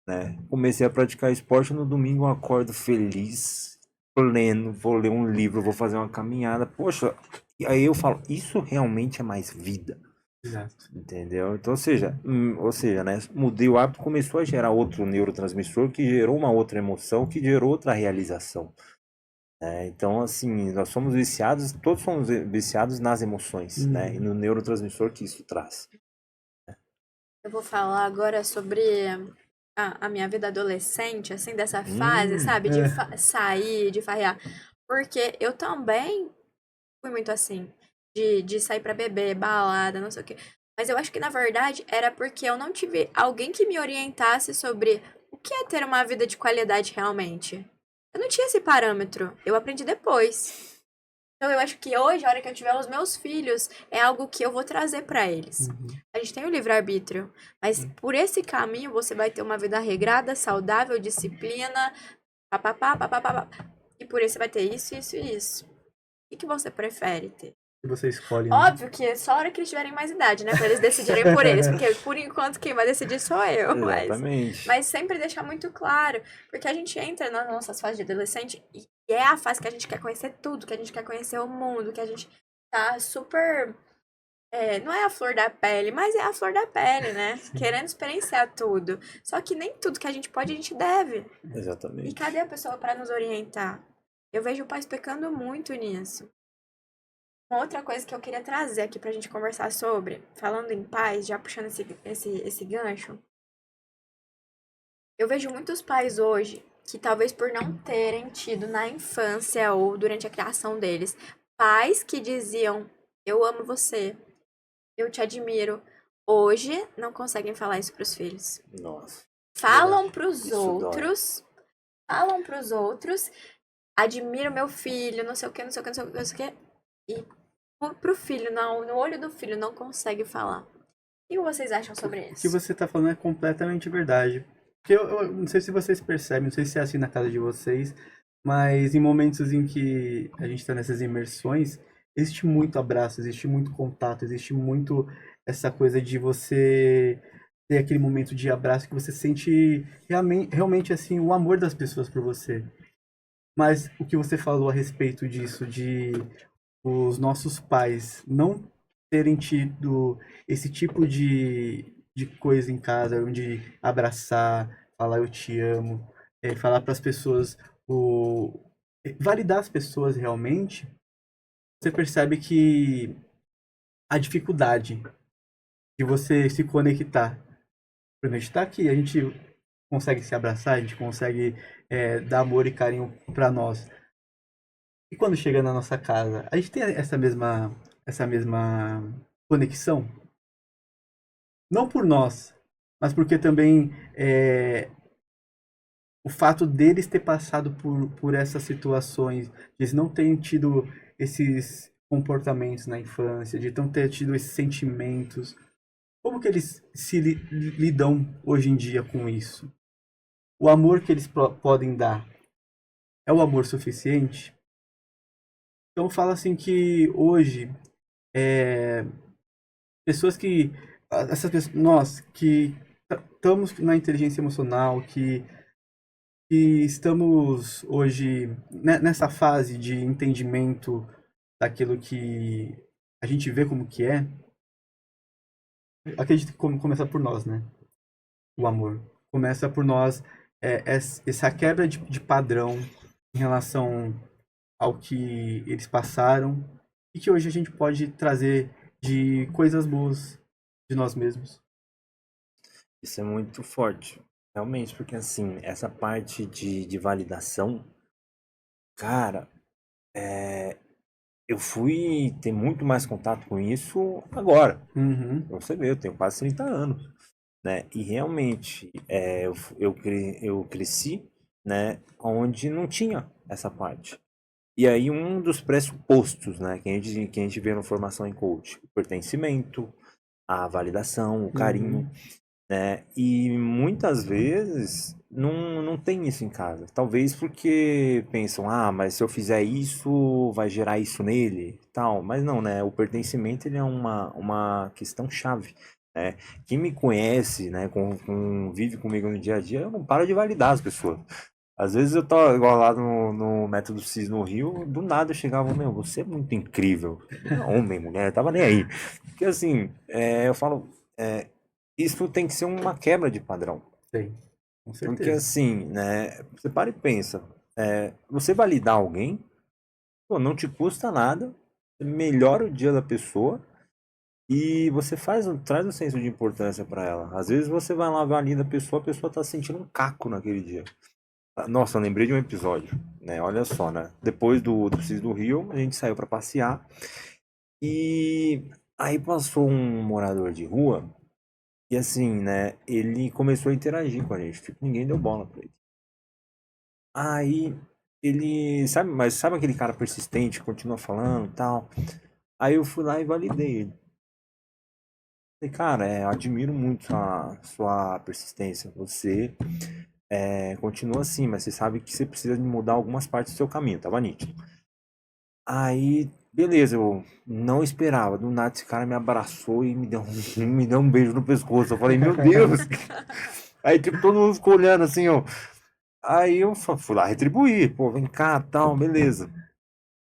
né? Comecei a praticar esporte, no domingo eu acordo feliz, pleno, vou ler um livro, vou fazer uma caminhada. Poxa, e aí eu falo, isso realmente é mais vida.
Exato.
Entendeu? Então, ou seja, né? Mudei o hábito, começou a gerar outro neurotransmissor que gerou uma outra emoção, que gerou outra realização. Né? Então, assim, nós somos viciados, todos somos viciados nas emoções, né? E
Uhum.
no neurotransmissor que isso traz.
Eu vou falar agora sobre a minha vida adolescente, assim, dessa fase, sabe? De
É.
sair, de farrear. Porque eu também fui muito assim, de sair pra beber, balada, não sei o quê. Mas eu acho que, na verdade, era porque eu não tive alguém que me orientasse sobre o que é ter uma vida de qualidade realmente. Eu não tinha esse parâmetro. Eu aprendi depois. Então, eu acho que hoje, a hora que eu tiver os meus filhos, é algo que eu vou trazer pra eles.
Uhum.
A gente tem o livre-arbítrio, mas por esse caminho você vai ter uma vida regrada, saudável, disciplina, papapá, papapá. E por isso você vai ter isso, isso e isso. O que você prefere ter?
Que você escolhe, né?
Óbvio que é só a hora que eles tiverem mais idade, né? Pra eles decidirem por eles. Porque, por enquanto, quem vai decidir sou eu. Mas,
Exatamente.
mas sempre deixar muito claro. Porque a gente entra nas nossas fases de adolescente e é a fase que a gente quer conhecer tudo, que a gente quer conhecer o mundo, que a gente tá super. Não é a flor da pele, mas é a flor da pele, né? Querendo experienciar tudo. Só que nem tudo que a gente pode, a gente deve. E
Exatamente.
cadê a pessoa pra nos orientar? Eu vejo pais pecando muito nisso. Uma outra coisa que eu queria trazer aqui pra gente conversar sobre, falando em pais, já puxando esse gancho, eu vejo muitos pais hoje que talvez por não terem tido na infância ou durante a criação deles, pais que diziam, eu amo você, eu te admiro, hoje não conseguem falar isso pros filhos.
Nossa,
Falam
Verdade.
pros
isso dói.
outros, falam pros outros, admiro meu filho, não sei o que, não sei o que, não sei o que, não sei o que, e pro filho, não, no olho do filho, não consegue falar. O que vocês acham sobre
O que
isso?
você tá falando é completamente verdade. Porque eu não sei se vocês percebem, não sei se é assim na casa de vocês, mas em momentos em que a gente tá nessas imersões, existe muito abraço, existe muito contato, existe muito essa coisa de você ter aquele momento de abraço que você sente realmente assim o amor das pessoas por você. Mas o que você falou a respeito disso, de os nossos pais não terem tido esse tipo de coisa em casa, onde abraçar, falar eu te amo, falar para as pessoas, validar as pessoas realmente, você percebe que a dificuldade de você se conectar. Por exemplo, a gente está aqui, a gente consegue se abraçar, a gente consegue dar amor e carinho para nós. E quando chega na nossa casa, a gente tem essa mesma conexão? Não por nós, mas porque também o fato deles ter passado por essas situações, de eles não terem tido esses comportamentos na infância, de não ter tido esses sentimentos. como que eles lidam hoje em dia com isso? O amor que eles podem dar é o amor suficiente? Então fala assim que hoje é, pessoas que essas pessoas, nós que estamos na inteligência emocional, que estamos hoje nessa fase de entendimento daquilo que a gente vê como que é, acredito que começa por nós, né? O amor. Começa por nós, essa quebra de padrão em relação ao que eles passaram e que hoje a gente pode trazer de coisas boas de nós mesmos.
Isso é muito forte, realmente, porque assim, essa parte de validação, cara, eu fui ter muito mais contato com isso agora.
Uhum,
Pra você ver, eu tenho quase 30 anos, né? E realmente, eu cresci, né, onde não tinha essa parte. E aí um dos pressupostos, né, que a gente vê na formação em coach, o pertencimento, a validação, o carinho,
uhum.
né? E muitas vezes não tem isso em casa. Talvez porque pensam, ah, mas se eu fizer isso, vai gerar isso nele, tal. Mas não, né? O pertencimento ele é uma questão chave. Né? Quem me conhece, né, vive comigo no dia a dia, eu não paro de validar as pessoas. Às vezes eu tô igual lá no Método CIS no Rio, do nada eu chegava, meu, você é muito incrível. Homem, mulher, eu tava nem aí. Porque assim, eu falo, é, isso tem que ser uma quebra de padrão.
Tem, com
Porque
certeza.
assim, né, você para e pensa, você validar alguém, pô, não te custa nada, melhora o dia da pessoa e você traz um senso de importância para ela. Às vezes você vai lá valida a pessoa tá sentindo um caco naquele dia. Nossa, eu lembrei de um episódio, né? Olha só, né? Depois do CIS do Rio, a gente saiu para passear e aí passou um morador de rua e assim, né? Ele começou a interagir com a gente, tipo, ninguém deu bola pra ele. Aí ele, sabe, mas sabe aquele cara persistente, que continua falando, e tal. Aí eu fui lá e validei ele. Falei, cara, eu admiro muito sua persistência. Você continua assim, mas você sabe que você precisa de mudar algumas partes do seu caminho, tava nítido. Aí, beleza, eu não esperava. Do nada esse cara me abraçou e me deu um beijo no pescoço. Eu falei, meu Deus! Aí, tipo, todo mundo ficou olhando assim, ó. Aí eu fui lá retribuir, pô, vem cá, tal, beleza.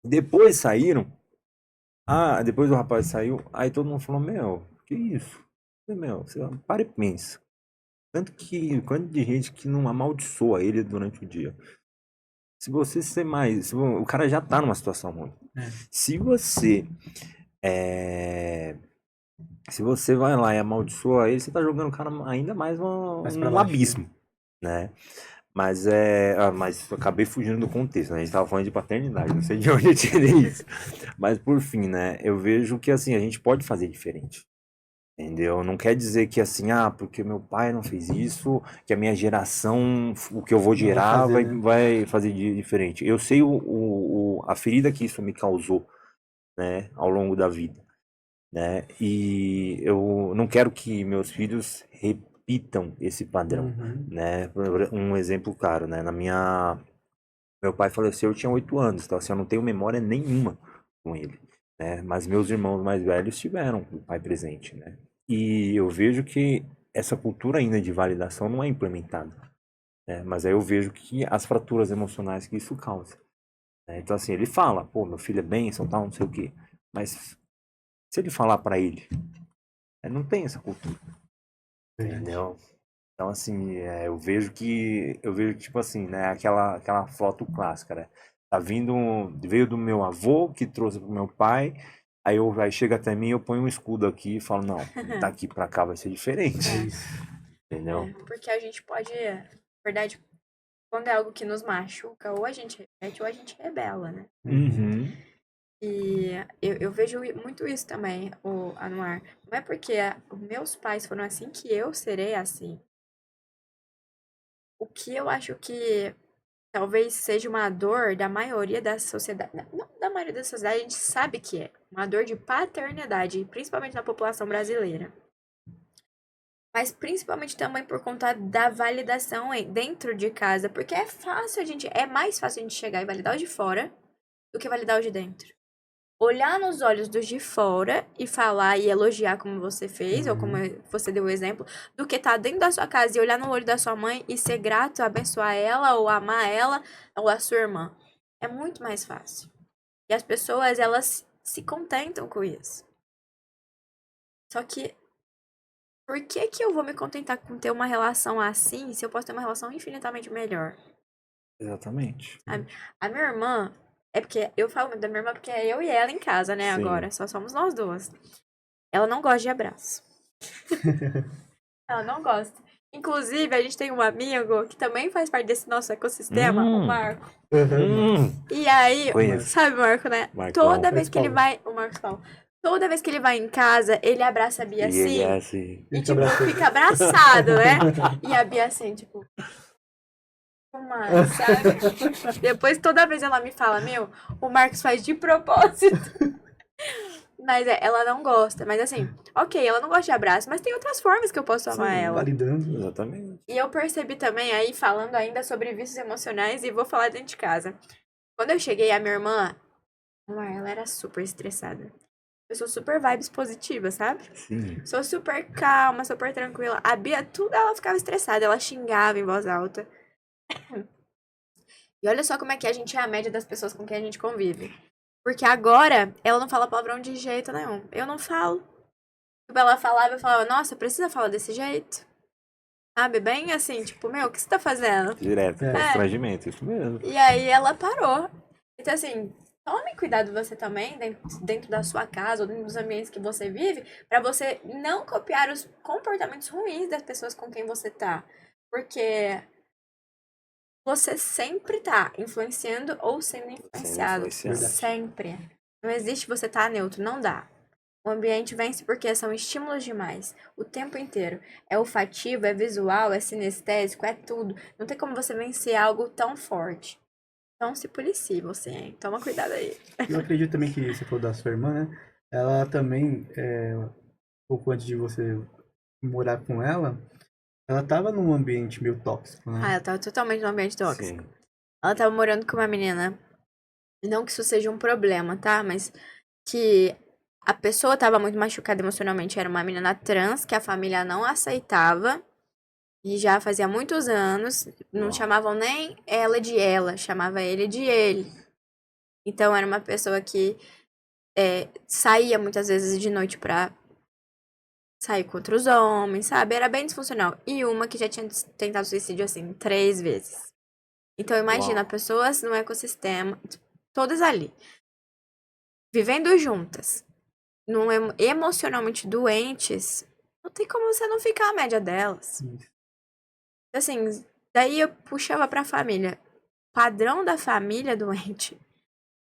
Depois saíram. Ah, depois o rapaz saiu. Aí todo mundo falou, meu, que isso? Eu falei, meu, você para e pensa. Quanto de gente que não amaldiçoa ele durante o dia. Se você ser mais. O cara já tá numa situação ruim.
É,
Se você. é, Se você vai lá e amaldiçoa ele, você tá jogando o cara ainda mais
mais pra
num
baixo, né?
abismo, né? Mas eu acabei fugindo do contexto, né? A gente tava falando de paternidade, não sei de onde eu tirei isso. Mas por fim, né? Eu vejo que assim, a gente pode fazer diferente. Entendeu? Não quer dizer que assim, porque meu pai não fez isso, que a minha geração, o que eu vou
Não vai
gerar
fazer, né?
vai fazer diferente. Eu sei a ferida que isso me causou, né, ao longo da vida, né? E eu não quero que meus filhos repitam esse padrão,
Uhum.
né? Um exemplo claro, né? Meu pai faleceu, eu tinha 8 anos, então assim, eu não tenho memória nenhuma com ele, né? Mas meus irmãos mais velhos tiveram o pai presente, né? E eu vejo que essa cultura ainda de validação não é implementada, né? Mas aí eu vejo que as fraturas emocionais que isso causa, né? Então assim, ele fala, pô, meu filho é bênção, tal, não sei o quê. Mas se ele falar pra ele, não tem essa cultura,
Verdade.
entendeu? Então, assim, eu vejo tipo assim, né, aquela foto clássica, né? Veio do meu avô, que trouxe pro meu pai, aí chega até mim, eu ponho um escudo aqui e falo, não, daqui pra cá vai ser diferente,
É
É,
isso.
entendeu?
porque a gente pode, na verdade, quando é algo que nos machuca, ou a gente repete ou a gente rebela, né?
Uhum.
Uhum.
E eu vejo muito isso também, o Anuar. Não é porque os meus pais foram assim que eu serei assim. O que eu acho que talvez seja uma dor da maioria da sociedade. Não da maioria da sociedade, a gente sabe que é. Uma dor de paternidade, principalmente na população brasileira. mas principalmente também por conta da validação dentro de casa, porque é mais fácil a gente chegar e validar o de fora do que validar o de dentro. Olhar nos olhos dos de fora e falar e elogiar como você fez, ou como você deu o exemplo, do que tá dentro da sua casa e olhar no olho da sua mãe e ser grato, abençoar ela, ou amar ela, ou a sua irmã. É muito mais fácil. E as pessoas, elas se contentam com isso. Só que por que que eu vou me contentar com ter uma relação assim se eu posso ter uma relação infinitamente melhor?
Exatamente.
A minha irmã, é porque eu falo muito da minha irmã porque é eu e ela em casa, né,
Sim.
agora. Só somos nós duas. Ela não gosta de abraço. Ela não gosta. Inclusive, a gente tem um amigo que também faz parte desse nosso ecossistema, o Marco. E aí,
Conheço.
sabe o Marco, né?
Marcão.
Toda vez que ele vai. O Marcos Paulo. Toda vez que ele vai em casa, ele abraça a Bia
E ele
assim.
é assim.
E, tipo, fica abraçado, né? E a Bia assim, tipo. Mas, sabe? Depois, toda vez ela me fala, meu, o Marcos faz de propósito. Mas ela não gosta. Mas assim, ok, ela não gosta de abraço, mas tem outras formas que eu posso amar
Sim,
ela.
validando.
Exatamente.
E eu percebi também aí, falando ainda sobre vícios emocionais, e vou falar dentro de casa. Quando eu cheguei, a minha irmã, ela era super estressada. Eu sou super vibes positiva, sabe?
Sim.
Sou super calma, super tranquila. A Bia, tudo ela ficava estressada, ela xingava em voz alta. E olha só como é que a gente é a média das pessoas com quem a gente convive. Porque agora, ela não fala palavrão de jeito nenhum. Eu não falo. Tipo, ela falava, eu falava, nossa, precisa falar desse jeito? Sabe? Bem assim, tipo, meu, o que você tá fazendo?
Direto, constrangimento, isso mesmo.
E aí ela parou. Então, assim, tome cuidado você também, dentro da sua casa ou dentro dos ambientes que você vive, pra você não copiar os comportamentos ruins das pessoas com quem você tá. Porque você sempre tá influenciando ou sendo influenciado.
influenciado.
Sempre. Não existe você tá neutro, não dá. O ambiente vence porque são estímulos demais, o tempo inteiro. É olfativo, é visual, é sinestésico, é tudo. Não tem como você vencer algo tão forte. Então se policie você, hein? Toma cuidado aí.
Eu acredito também que você falou da sua irmã, né? Ela também, um pouco antes de você morar com ela tava num ambiente meio tóxico, né?
Ela tava totalmente no ambiente tóxico.
Sim.
Ela tava morando com uma menina. Não que isso seja um problema, tá? Mas que a pessoa tava muito machucada emocionalmente. Era uma menina trans que a família não aceitava. E já fazia muitos anos. Não chamavam nem ela de ela, chamava ele de ele. Então era uma pessoa que saía muitas vezes de noite pra sair com outros homens, sabe? Era bem disfuncional. E uma que já tinha tentado suicídio, assim, 3 vezes. Então imagina,
Uau.
pessoas no ecossistema, todas ali, vivendo juntas, emocionalmente doentes, não tem como você não ficar a média delas. Assim, daí eu puxava pra família. Padrão da família doente.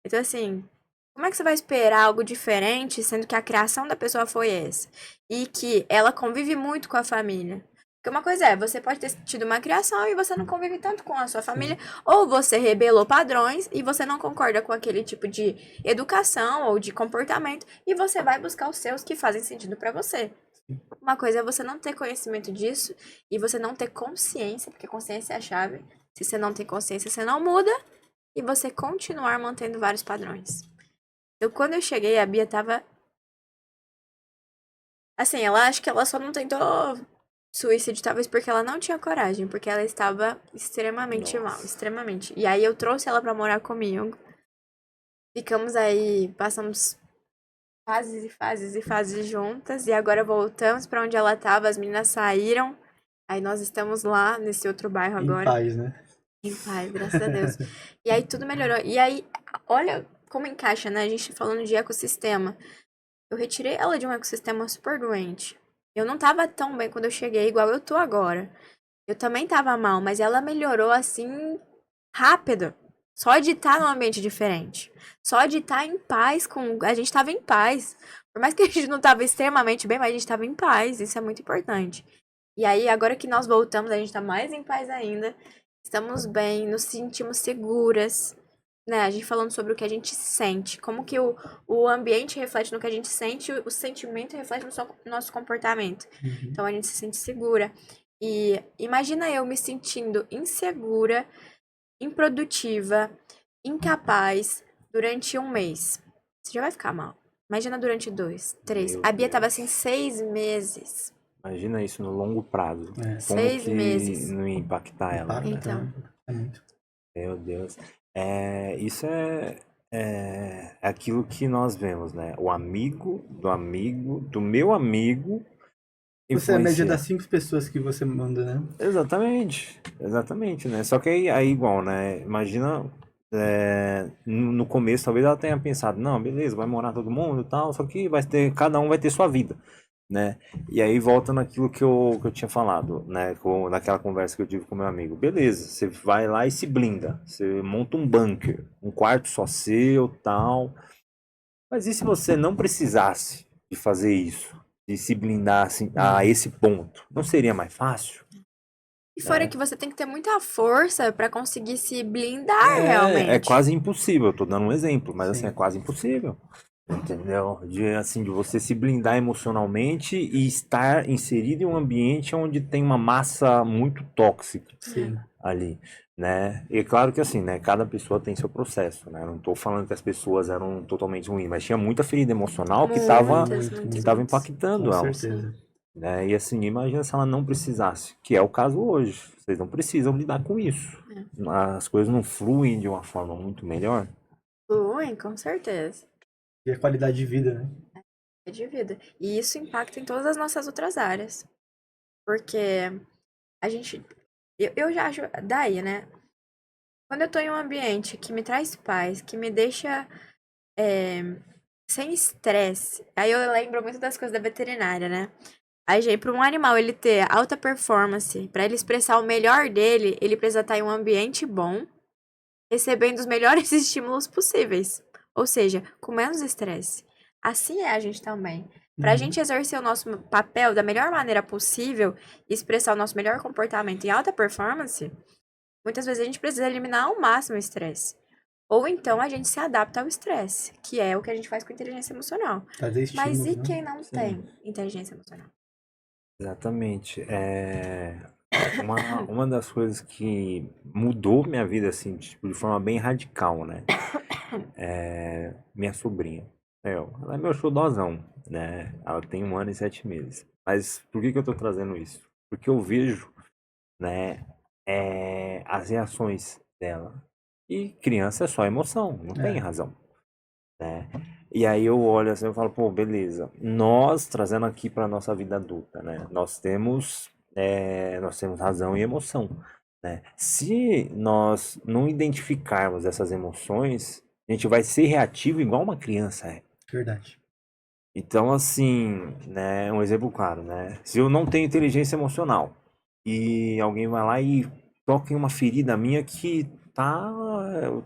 Então, assim, como é que você vai esperar algo diferente, sendo que a criação da pessoa foi essa? E que ela convive muito com a família. Porque uma coisa é, você pode ter tido uma criação e você não convive tanto com a sua família, ou você rebelou padrões e você não concorda com aquele tipo de educação ou de comportamento, e você vai buscar os seus que fazem sentido pra você. Uma coisa é você não ter conhecimento disso e você não ter consciência, porque consciência é a chave. Se você não tem consciência, você não muda e você continuar mantendo vários padrões. Então, quando eu cheguei, a Bia tava. Assim, ela acho que ela só não tentou suicídio, talvez porque ela não tinha coragem, porque ela estava extremamente mal, extremamente. E aí eu trouxe ela pra morar comigo. Ficamos aí, passamos fases e fases e fases juntas, e agora voltamos pra onde ela tava, as meninas saíram. Aí nós estamos lá nesse outro bairro agora.
Em paz, né?
Em paz, graças a Deus. E aí tudo melhorou. E aí, olha como encaixa, né? A gente falando de ecossistema. Eu retirei ela de um ecossistema super doente. Eu não tava tão bem quando eu cheguei, igual eu tô agora. Eu também tava mal, mas ela melhorou assim, rápido. Só de estar num ambiente diferente. Só de estar em paz com. A gente tava em paz. Por mais que a gente não tava extremamente bem, mas a gente tava em paz. Isso é muito importante. E aí, agora que nós voltamos, a gente tá mais em paz ainda. Estamos bem, nos sentimos seguras. né, a gente falando sobre o que a gente sente, como que o ambiente reflete no que a gente sente, o sentimento reflete no nosso comportamento.
Uhum.
Então a gente se sente segura. E imagina eu me sentindo insegura, improdutiva, incapaz durante um mês. Você já vai ficar mal. Imagina durante 2, 3.
Meu
A Bia tava
Deus.
assim 6 meses.
Imagina isso no longo prazo.
É.
Como
6
que
meses.
não ia impactar ela, né?
Impacta,
Então.
né? É muito.
Meu Deus. Isso é aquilo que nós vemos, né? O amigo, do meu amigo
Você é a média das
influencia.
5 pessoas que você manda, né?
Exatamente, né? Só que aí igual, né? Imagina, no começo talvez ela tenha pensado, não, beleza, vai morar todo mundo e tal, só que cada um vai ter sua vida, né? E aí volta naquilo que eu tinha falado, né? Naquela conversa que eu tive com meu amigo. Beleza, você vai lá e se blinda, você monta um bunker, um quarto só seu, tal. Mas e se você não precisasse de fazer isso? De se blindar assim, a esse ponto? Não seria mais fácil?
E fora
Né?
que você tem que ter muita força pra conseguir se blindar
É
realmente.
quase impossível, eu tô dando um exemplo, mas assim, é
Sim.
quase impossível. Entendeu? De você se blindar emocionalmente e estar inserido em um ambiente onde tem uma massa muito tóxica
Sim.
ali, né? E é claro que assim, né? Cada pessoa tem seu processo, né? Não tô falando que as pessoas eram totalmente ruins, mas tinha muita ferida emocional que tava,
Muitas,
Muito,
que
muitas,
muito.
tava
muitas.
impactando
Com
elas,
certeza.
né? E assim, imagina se ela não precisasse, que é o caso hoje. Vocês não precisam lidar com isso. As coisas não fluem de uma forma muito melhor.
Flui, com certeza.
E a qualidade de vida, né?
É de vida. E isso impacta em todas as nossas outras áreas. Porque a gente. Eu já acho. Daí, né? Quando eu tô em um ambiente que me traz paz, que me deixa sem estresse, aí eu lembro muito das coisas da veterinária, né? Aí, gente, para um animal ele ter alta performance, para ele expressar o melhor dele, ele precisa estar em um ambiente bom, recebendo os melhores estímulos possíveis. Ou seja, com menos estresse. Assim é a gente também. Para a gente
Uhum.
exercer o nosso papel da melhor maneira possível e expressar o nosso melhor comportamento em alta performance, muitas vezes a gente precisa eliminar ao máximo o estresse. Ou então a gente se adapta ao estresse, que é o que a gente faz com inteligência emocional.
Trazer
Mas
estímulos,
e
né?
quem não
Sim.
tem inteligência emocional?
Exatamente. Uma das coisas que mudou minha vida, assim, tipo, de forma bem radical, né? É minha sobrinha. Ela é meu xodózão, né? Ela tem 1 ano e 7 meses. Mas por que que eu tô trazendo isso? Porque eu vejo, né, as reações dela. E criança é só emoção, não tem
É,
razão, né? E aí eu olho assim, eu falo, pô, beleza. Nós trazendo aqui para nossa vida adulta, né? Nós temos razão e emoção, né? Se nós não identificarmos essas emoções, a gente vai ser reativo igual uma criança é.
verdade.
Então, assim, né, um exemplo claro, né? Se eu não tenho inteligência emocional e alguém vai lá e toca em uma ferida minha que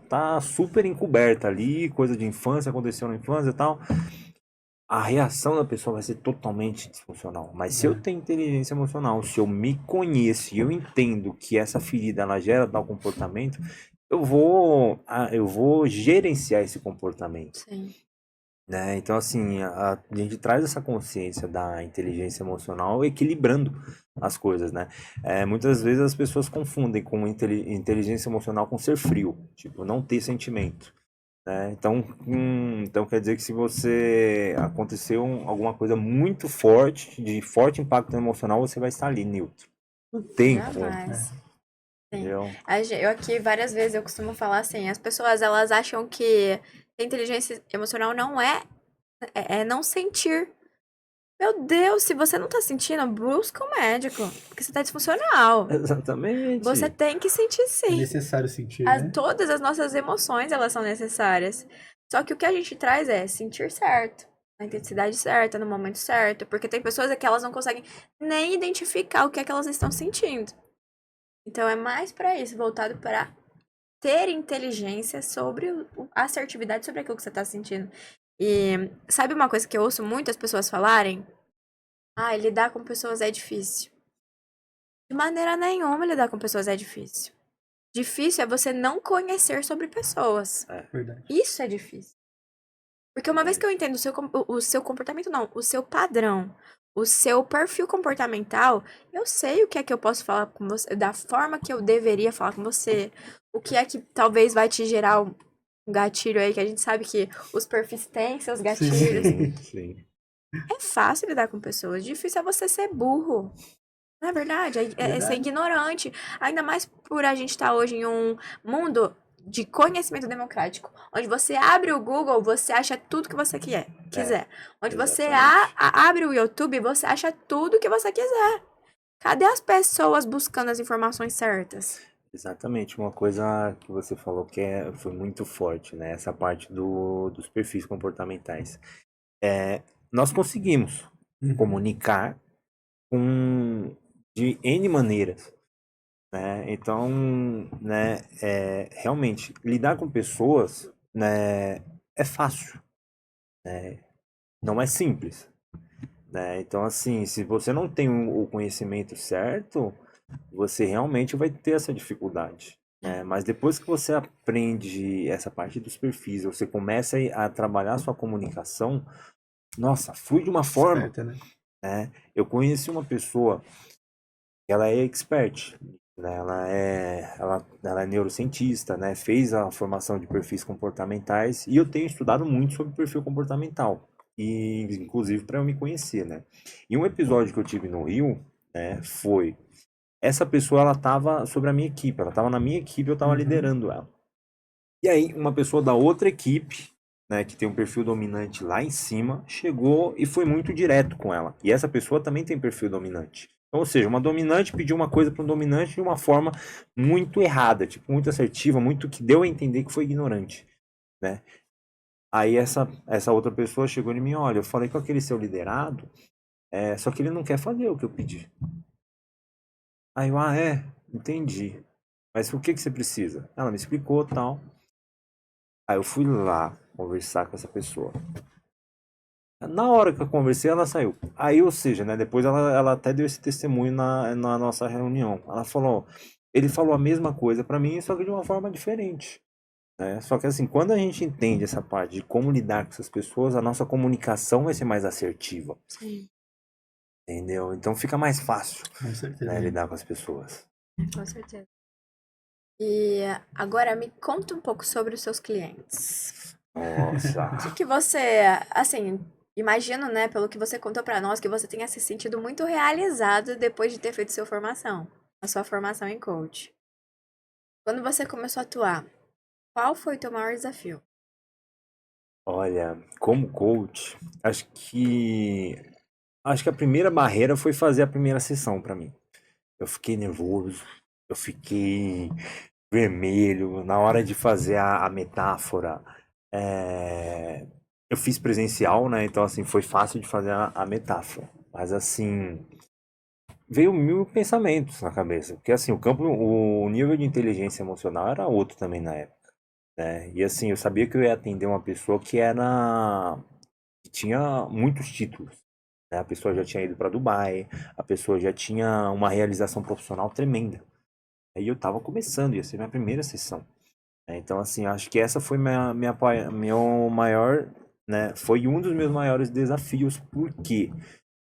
tá super encoberta ali, coisa de infância, aconteceu na infância e tal, a reação da pessoa vai ser totalmente disfuncional. Mas se eu
É,
tenho inteligência emocional, se eu me conheço e eu entendo que essa ferida ela gera tal comportamento, eu vou gerenciar esse comportamento,
Sim.
né? Então, assim, a gente traz essa consciência da inteligência emocional equilibrando as coisas, né? Muitas vezes as pessoas confundem com inteligência emocional com ser frio, tipo, não ter sentimento, né? Então quer dizer que se você aconteceu alguma coisa muito forte, de forte impacto emocional, você vai estar ali neutro. Não tem como,
é.
Jamais. Sim.
entendeu?
Eu aqui várias vezes eu costumo falar assim, as pessoas elas acham que a inteligência emocional não é não sentir. Meu Deus, se você não tá sentindo, busca um médico, porque você tá disfuncional. Você
Exatamente.
tem que sentir
É
sim.
necessário sentir, né?
Todas as nossas emoções, elas são necessárias. Só que o que a gente traz é sentir certo, na intensidade certa, no momento certo, porque tem pessoas que elas não conseguem nem identificar o que é que elas estão sentindo. Então é mais pra isso, voltado para ter inteligência sobre a assertividade sobre aquilo que você tá sentindo. E sabe uma coisa que eu ouço muitas pessoas falarem? Ah, lidar com pessoas é difícil. De maneira nenhuma lidar com pessoas é difícil. Difícil é você não conhecer sobre pessoas.
Verdade.
Isso é difícil. Porque uma vez que eu entendo o seu comportamento, não, o seu padrão, o seu perfil comportamental, eu sei o que é que eu posso falar com você, da forma que eu deveria falar com você, o que é que talvez vai te gerar um gatilho aí, que a gente sabe que os perfis têm seus gatilhos.
Sim, sim.
É fácil lidar com pessoas, difícil é você ser burro. Não é verdade? É ser
Verdade.
ignorante. Ainda mais por a gente estar hoje em um mundo de conhecimento democrático, onde você abre o Google, você acha tudo que você quiser. Onde você
exatamente.
abre o YouTube, você acha tudo que você quiser. Cadê as pessoas buscando as informações certas?
Exatamente, uma coisa que você falou que foi muito forte, né? Essa parte dos perfis comportamentais. Nós conseguimos
Uhum.
comunicar de N maneiras, né? Então, né, realmente, lidar com pessoas, né, é fácil, não é simples, né? Então, assim, se você não tem o conhecimento certo, você realmente vai ter essa dificuldade, né? Mas depois que você aprende essa parte dos perfis, você começa a trabalhar a sua comunicação, nossa, flui de uma forma,
Esperta, né?
né? Eu conheci uma pessoa, ela é expert, né? Ela é neurocientista, né? Fez a formação de perfis comportamentais e eu tenho estudado muito sobre perfil comportamental, e inclusive para eu me conhecer, né? E um episódio que eu tive no Rio, né, foi essa pessoa, ela estava sobre a minha equipe, ela estava na minha equipe, eu estava
Uhum.
liderando ela. E aí uma pessoa da outra equipe, né, que tem um perfil dominante lá em cima, chegou e foi muito direto com ela. E essa pessoa também tem perfil dominante. Então, ou seja, uma dominante pediu uma coisa para um dominante de uma forma muito errada, tipo, muito assertiva, muito que deu a entender que foi ignorante, né? Aí essa outra pessoa chegou em mim, olha, eu falei com aquele seu liderado, só que ele não quer fazer o que eu pedi. Aí eu, entendi. Mas o que que você precisa? Ela me explicou, tal. Aí eu fui lá conversar com essa pessoa. Na hora que eu conversei, ela saiu. Aí, ou seja, né, depois ela até deu esse testemunho na nossa reunião. Ela falou, ele falou a mesma coisa pra mim, só que de uma forma diferente, né? Só que assim, quando a gente entende essa parte de como lidar com essas pessoas, a nossa comunicação vai ser mais assertiva,
Sim,
entendeu? Então fica mais fácil,
Com certeza.
né, lidar com as pessoas.
com certeza. E agora me conta um pouco sobre os seus clientes.
Nossa.
O que você, assim, imagino, né, pelo que você contou pra nós, que você tenha se sentido muito realizado depois de ter feito a sua formação em coach. Quando você começou a atuar, qual foi o teu maior desafio?
Olha, como coach, acho que a primeira barreira foi fazer a primeira sessão pra mim. Eu fiquei nervoso, eu fiquei vermelho na hora de fazer a metáfora. É, eu fiz presencial, né? Então assim foi fácil de fazer a metáfora. Mas assim veio mil pensamentos na cabeça, porque assim o nível de inteligência emocional era outro também na época, né? E assim eu sabia que eu ia atender uma pessoa que tinha muitos títulos, né? A pessoa já tinha ido para Dubai, a pessoa já tinha uma realização profissional tremenda. Aí eu tava começando, ia ser minha primeira sessão, né? Então, assim, acho que essa foi meu maior, né? Foi um dos meus maiores desafios, porque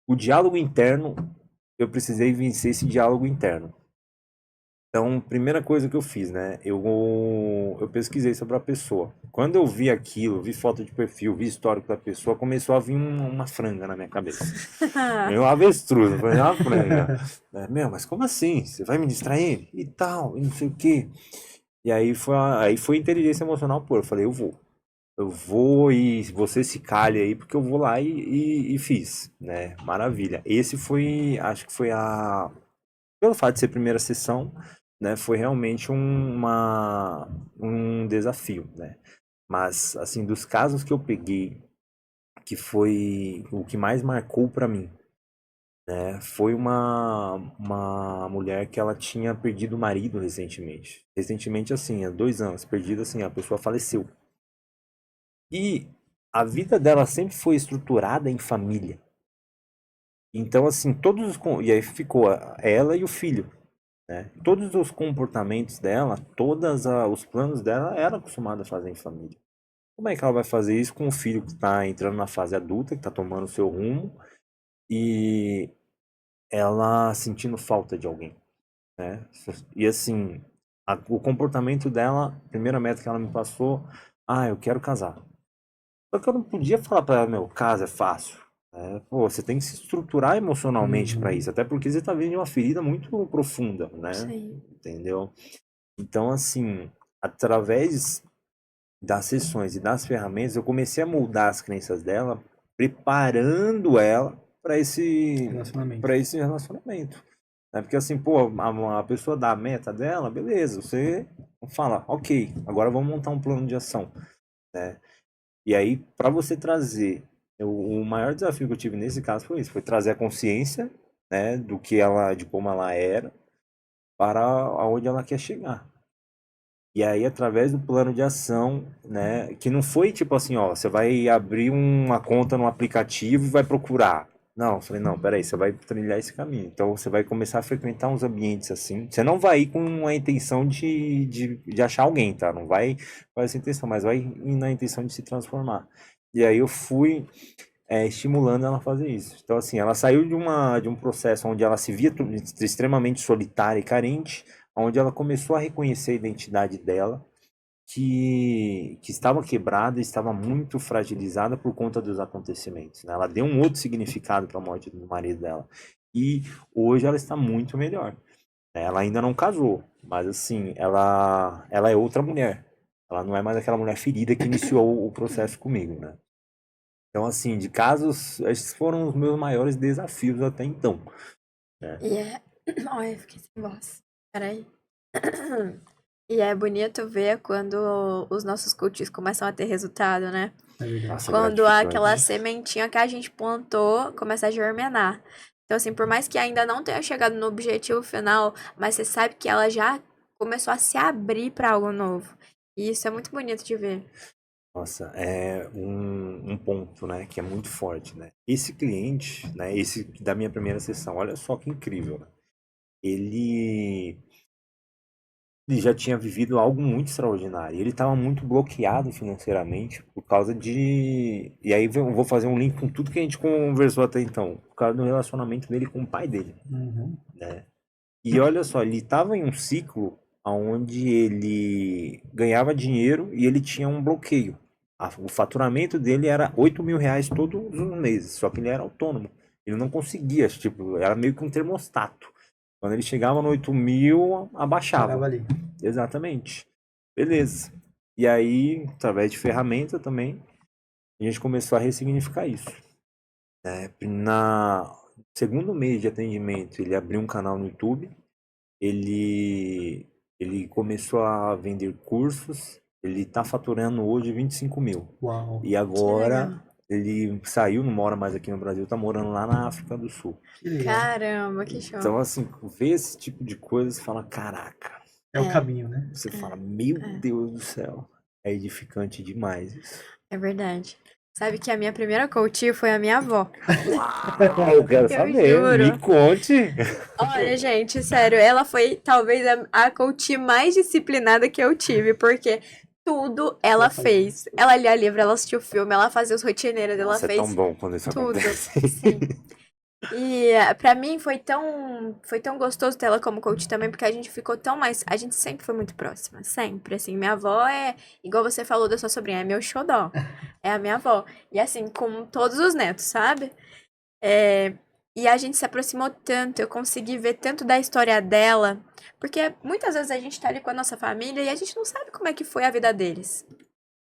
o diálogo interno, eu precisei vencer esse diálogo interno. Então, primeira coisa que eu fiz, né? Eu pesquisei sobre a pessoa. Quando eu vi aquilo, vi foto de perfil, vi histórico da pessoa, começou a vir uma franga na minha cabeça. Meu avestruz, eu falei, uma franga. Meu, mas como assim? Você vai me distrair? E tal, e não sei o quê. E aí foi inteligência emocional pura. Eu falei, eu vou. Eu vou e você se calha aí, porque eu vou lá e fiz, né? Maravilha. Acho que foi pelo fato de ser primeira sessão, né? Foi realmente um desafio, né? Mas, assim, dos casos que eu peguei, que foi o que mais marcou pra mim, né? Foi uma mulher que ela tinha perdido o marido recentemente. Recentemente, assim, há 2 anos, perdido assim, a pessoa faleceu. E a vida dela sempre foi estruturada em família. Então, assim, e aí ficou ela e o filho. né? Todos os comportamentos dela, os planos dela, ela é acostumada a fazer em família. Como é que ela vai fazer isso com um filho que está entrando na fase adulta, que está tomando o seu rumo, e ela sentindo falta de alguém, né? E assim, o comportamento dela, a primeira meta que ela me passou, eu quero casar. Só que eu não podia falar pra ela, meu, casa é fácil. Né? Pô, você tem que se estruturar emocionalmente pra
Uhum.
isso, até porque você tá vindo de uma ferida muito profunda, né?
Sim.
Entendeu? Então, assim, através das sessões e das ferramentas, eu comecei a moldar as crenças dela, preparando ela para
Relacionamento.
para esse relacionamento. Né? Porque assim, pô, a pessoa dá a meta dela, beleza, você fala, ok, agora vamos montar um plano de ação. Né? E aí, para você trazer, o maior desafio que eu tive nesse caso foi isso, foi trazer a consciência, né, de como ela era, para aonde ela quer chegar. E aí, através do plano de ação, né, que não foi tipo assim, ó, você vai abrir uma conta no aplicativo e vai procurar. Não, eu falei, não, peraí, você vai trilhar esse caminho. Então, você vai começar a frequentar uns ambientes assim. Você não vai ir com a intenção de achar alguém, tá? Não vai com essa intenção, mas vai ir na intenção de se transformar. E aí, eu fui estimulando ela a fazer isso. Então, assim, ela saiu de um processo onde ela se via extremamente solitária e carente, onde ela começou a reconhecer a identidade dela, que estava quebrada, estava muito fragilizada por conta dos acontecimentos. Né? Ela deu um outro significado para a morte do marido dela. E hoje ela está muito melhor. Ela ainda não casou, mas assim, ela é outra mulher. Ela não é mais aquela mulher ferida que iniciou o processo comigo, né? Então, assim, de casos, esses foram os meus maiores desafios até então. Né?
E é. Ai, eu fiquei sem voz. Peraí. E é bonito ver quando os nossos coaches começam a ter resultado, né?
É verdade.
Nossa,
Quando aquela
gratificante.
sementinha que a gente plantou começa a germinar. Então, assim, por mais que ainda não tenha chegado no objetivo final, mas você sabe que ela já começou a se abrir para algo novo. E isso é muito bonito de ver.
Nossa, é um ponto, né, que é muito forte, né? Esse cliente, né, esse da minha primeira sessão, olha só que incrível, né? Ele, ele já tinha vivido algo muito extraordinário. Ele estava muito bloqueado financeiramente por causa de... E aí eu vou fazer um link com tudo que a gente conversou até então. Por causa do relacionamento dele com o pai dele,
Uhum.
né? E olha só, ele estava em um ciclo onde ele ganhava dinheiro e ele tinha um bloqueio. O faturamento dele era R$ 8.000 todos os meses, só que ele era autônomo. Ele não conseguia, tipo, era meio que um termostato. Quando ele chegava no 8.000,
Parava
abaixava.
ali.
Exatamente. Beleza. E aí, através de ferramenta também, a gente começou a ressignificar isso. Na segundo mês de atendimento, ele abriu um canal no YouTube. Ele começou a vender cursos, ele está faturando hoje 25 mil.
Uau.
E
Que legal.
agora ele saiu, não mora mais aqui no Brasil, está morando lá na África do Sul.
Que legal.
Caramba, que show.
Então, assim, ver esse tipo de coisa, você fala, caraca.
É o
É,
caminho, né?
Você fala, meu
é,
Deus do céu. É edificante demais isso.
é verdade. Sabe que a minha primeira coach foi a minha avó.
Uau, eu quero
Eu
saber, me
juro.
conte.
Olha, gente, sério, ela foi talvez a coach mais disciplinada que eu tive, porque tudo ela fez. Ela lia livro, ela assistiu filme, ela fazia os rotineiros, ela
Nossa, é tão
fez
bom quando isso
tudo.
acontece.
Sim. E pra mim foi tão gostoso ter ela como coach também, porque a gente ficou tão mais, a gente sempre foi muito próxima, sempre, assim, minha avó é, igual você falou da sua sobrinha, é meu xodó, é a minha avó, e assim, com todos os netos, sabe? É, e a gente se aproximou tanto, eu consegui ver tanto da história dela, porque muitas vezes a gente tá ali com a nossa família e a gente não sabe como é que foi a vida deles.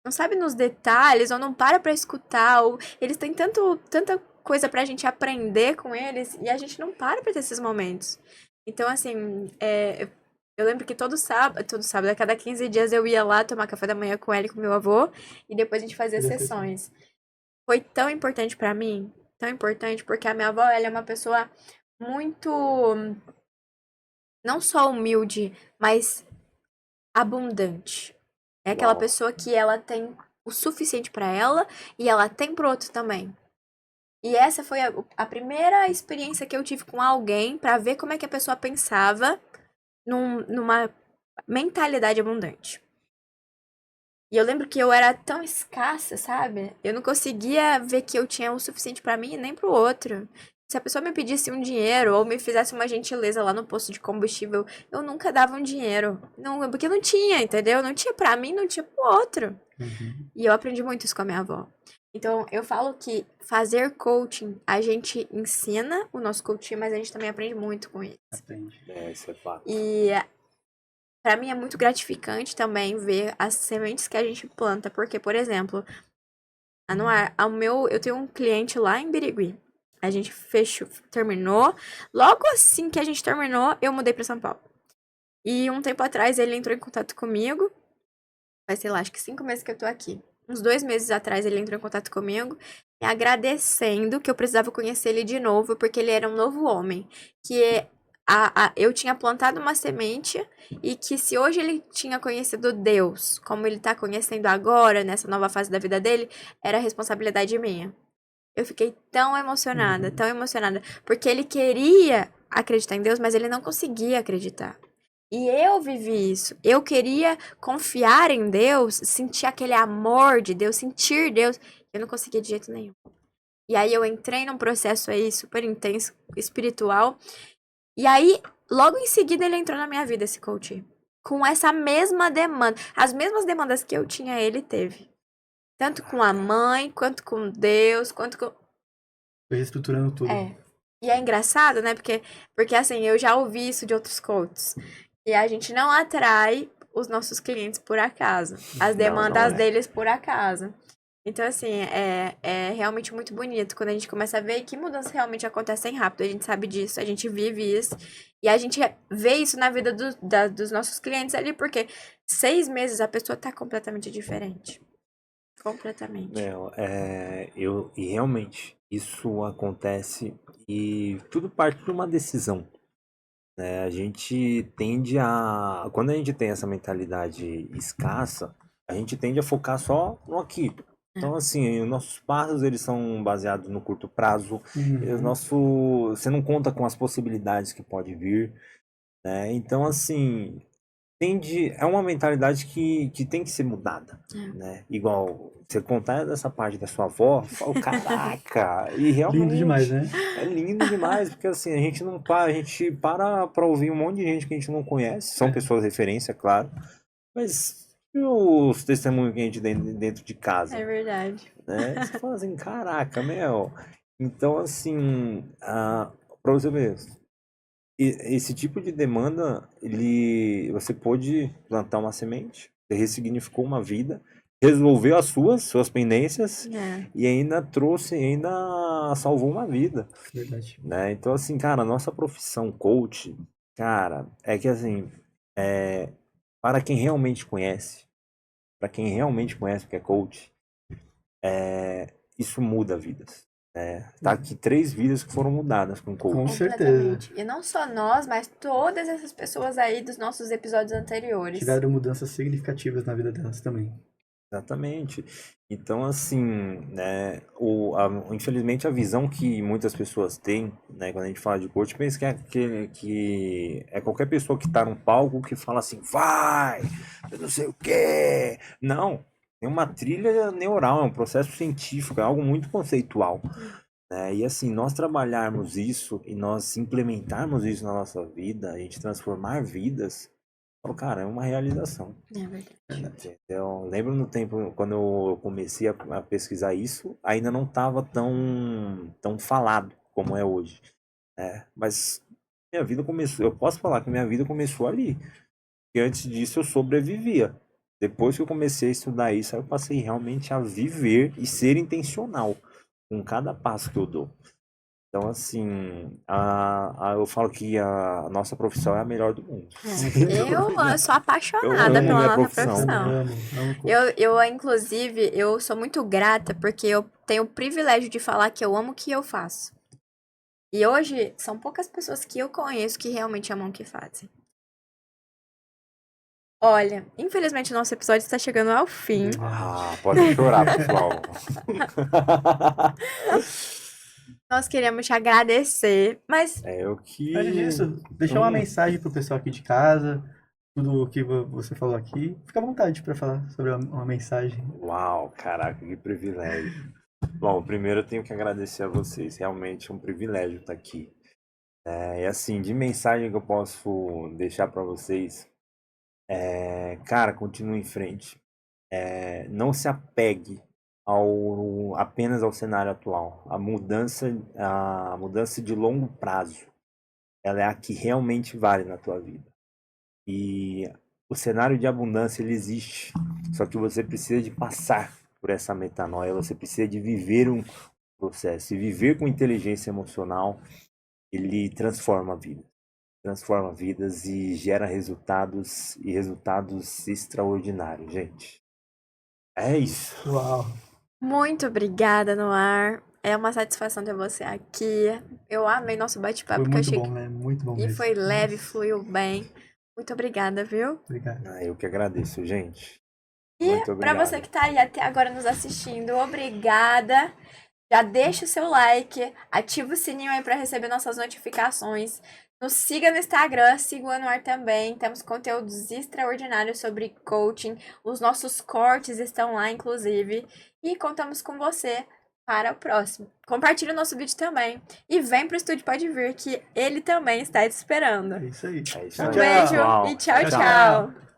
Não sabe nos detalhes, ou não para pra escutar, ou eles têm tanta coisa pra gente aprender com eles e a gente não para pra ter esses momentos. Então, assim, eu lembro que todo sábado, a cada 15 dias eu ia lá tomar café da manhã com ela e com meu avô, e depois a gente fazia sessões. Foi tão importante pra mim, tão importante, porque a minha avó, ela é uma pessoa muito, não só humilde, mas abundante. É aquela
Uau.
pessoa que ela tem o suficiente pra ela e ela tem pro outro também. E essa foi a primeira experiência que eu tive com alguém pra ver como é que a pessoa pensava numa mentalidade abundante. E eu lembro que eu era tão escassa, sabe? Eu não conseguia ver que eu tinha o suficiente pra mim e nem pro outro. Se a pessoa me pedisse um dinheiro ou me fizesse uma gentileza lá no posto de combustível, eu nunca dava um dinheiro. Não, porque não tinha, entendeu? Não tinha pra mim, não tinha pro outro.
Uhum.
E eu aprendi muito isso com a minha avó. Então, eu falo que fazer coaching, a gente ensina o nosso coaching, mas a gente também aprende muito com isso.
Aprende.
Isso é fato.
E pra mim é muito gratificante também ver as sementes que a gente planta, porque, por exemplo, eu tenho um cliente lá em Birigui. A gente terminou. Logo assim que a gente terminou, eu mudei pra São Paulo. E um tempo atrás ele entrou em contato comigo. Vai sei lá, acho que 5 meses que eu tô aqui. Uns 2 meses atrás ele entrou em contato comigo, me agradecendo que eu precisava conhecer ele de novo, porque ele era um novo homem. Que eu tinha plantado uma semente e que se hoje ele tinha conhecido Deus, como ele tá conhecendo agora, nessa nova fase da vida dele, era responsabilidade minha. Eu fiquei tão emocionada, porque ele queria acreditar em Deus, mas ele não conseguia acreditar. E eu vivi isso. Eu queria confiar em Deus, sentir aquele amor de Deus, sentir Deus. Eu não conseguia de jeito nenhum. E aí eu entrei num processo aí super intenso, espiritual. E aí, logo em seguida, ele entrou na minha vida, esse coach. Com essa mesma demanda. As mesmas demandas que eu tinha, ele teve. Tanto com a mãe, quanto com Deus, quanto com.
Foi reestruturando tudo.
É. E é engraçado, né? Porque assim, eu já ouvi isso de outros coaches. E a gente não atrai os nossos clientes por acaso. As demandas
não é.
deles por acaso. Então, assim, é realmente muito bonito quando a gente começa a ver que mudanças realmente acontecem rápido. A gente sabe disso, a gente vive isso. E a gente vê isso na vida dos nossos clientes ali, porque 6 meses a pessoa tá completamente diferente. Completamente.
E realmente isso acontece e tudo parte de uma decisão, né? A gente tende quando a gente tem essa mentalidade escassa, a gente tende a focar só no aqui. Então, assim, os nossos passos, eles são baseados no curto prazo. Você não conta com as possibilidades que pode vir, né? Então, assim, é uma mentalidade que tem que ser mudada, né? Igual, você contar dessa parte da sua avó, eu falo, caraca, e
Lindo demais,
realmente
né?
é lindo demais, porque assim, a gente não para, a gente para pra ouvir um monte de gente que a gente não conhece, são pessoas de referência, claro, mas e os testemunhos que a gente tem dentro de casa,
É verdade.
né? Você fala assim, caraca, meu. Então, assim, pra você ver, esse tipo de demanda, você pôde plantar uma semente, você ressignificou uma vida, resolveu as suas pendências e ainda salvou uma vida,
Verdade.
né? Então, assim, cara, a nossa profissão coach, cara, é que assim, para quem realmente conhece, o que é coach, isso muda vidas. Tá aqui 3 vidas que foram mudadas com
Com
coach.
certeza.
Completamente. E não só nós, mas todas essas pessoas aí dos nossos episódios anteriores.
Tiveram mudanças significativas na vida delas também.
Exatamente. Então, assim, né, infelizmente a visão que muitas pessoas têm, né, quando a gente fala de coach, pensa que é qualquer pessoa que está num palco que fala assim, vai, eu não sei o quê. Não, tem uma trilha neural, é um processo científico, é algo muito conceitual. Né? E assim, nós trabalharmos isso e nós implementarmos isso na nossa vida, a gente transformar vidas, cara, é uma realização.
É verdade.
Eu lembro no tempo, quando eu comecei a pesquisar isso, ainda não estava tão falado como é hoje. Mas minha vida começou, eu posso falar que minha vida começou ali. Porque antes disso eu sobrevivia. Depois que eu comecei a estudar isso, aí eu passei realmente a viver e ser intencional com cada passo que eu dou. Então, assim, eu falo que a nossa profissão é a melhor do mundo.
Eu sou apaixonada
Eu amo
pela
minha
nossa
profissão.
profissão.
Amo coach.
Inclusive, eu sou muito grata porque eu tenho o privilégio de falar que eu amo o que eu faço. E hoje, são poucas pessoas que eu conheço que realmente amam o que fazem. Olha, infelizmente o nosso episódio está chegando ao fim.
Pode chorar, pessoal.
Nós queríamos te agradecer, mas
É eu que.
Antes disso, deixar uma mensagem pro pessoal aqui de casa, tudo o que você falou aqui. Fica à vontade para falar sobre uma mensagem.
Uau, caraca, que privilégio. Bom, primeiro eu tenho que agradecer a vocês. Realmente é um privilégio estar aqui. E assim, de mensagem que eu posso deixar para vocês, cara, continue em frente. Não se apegue apenas ao cenário atual. A mudança de longo prazo, ela é a que realmente vale na tua vida. E o cenário de abundância, ele existe. Só que você precisa de passar por essa metanoia, você precisa de viver um processo. E viver com inteligência emocional, ele transforma a vida. Transforma vidas e gera resultados extraordinários, gente. É isso.
Uau!
muito obrigada, Noar. É uma satisfação ter você aqui. Eu amei nosso bate-papo,
Foi
porque eu
muito
achei
bom, né? Muito bom
que
mesmo.
foi leve,
Nossa,
fluiu bem. Muito obrigada, viu?
obrigado.
Eu que agradeço, gente.
E
Muito
pra
obrigado.
você que tá aí até agora nos assistindo, obrigada. Já deixa o seu like, ativa o sininho aí pra receber nossas notificações. Nos siga no Instagram, siga o Anuar também. Temos conteúdos extraordinários sobre coaching. Os nossos cortes estão lá, inclusive. E contamos com você para o próximo. Compartilhe o nosso vídeo também. E vem pro Estúdio Pode Vir, que ele também está te esperando.
É isso aí.
É isso
Um
aí,
beijo
pessoal.
e tchau,
Tchau,
tchau.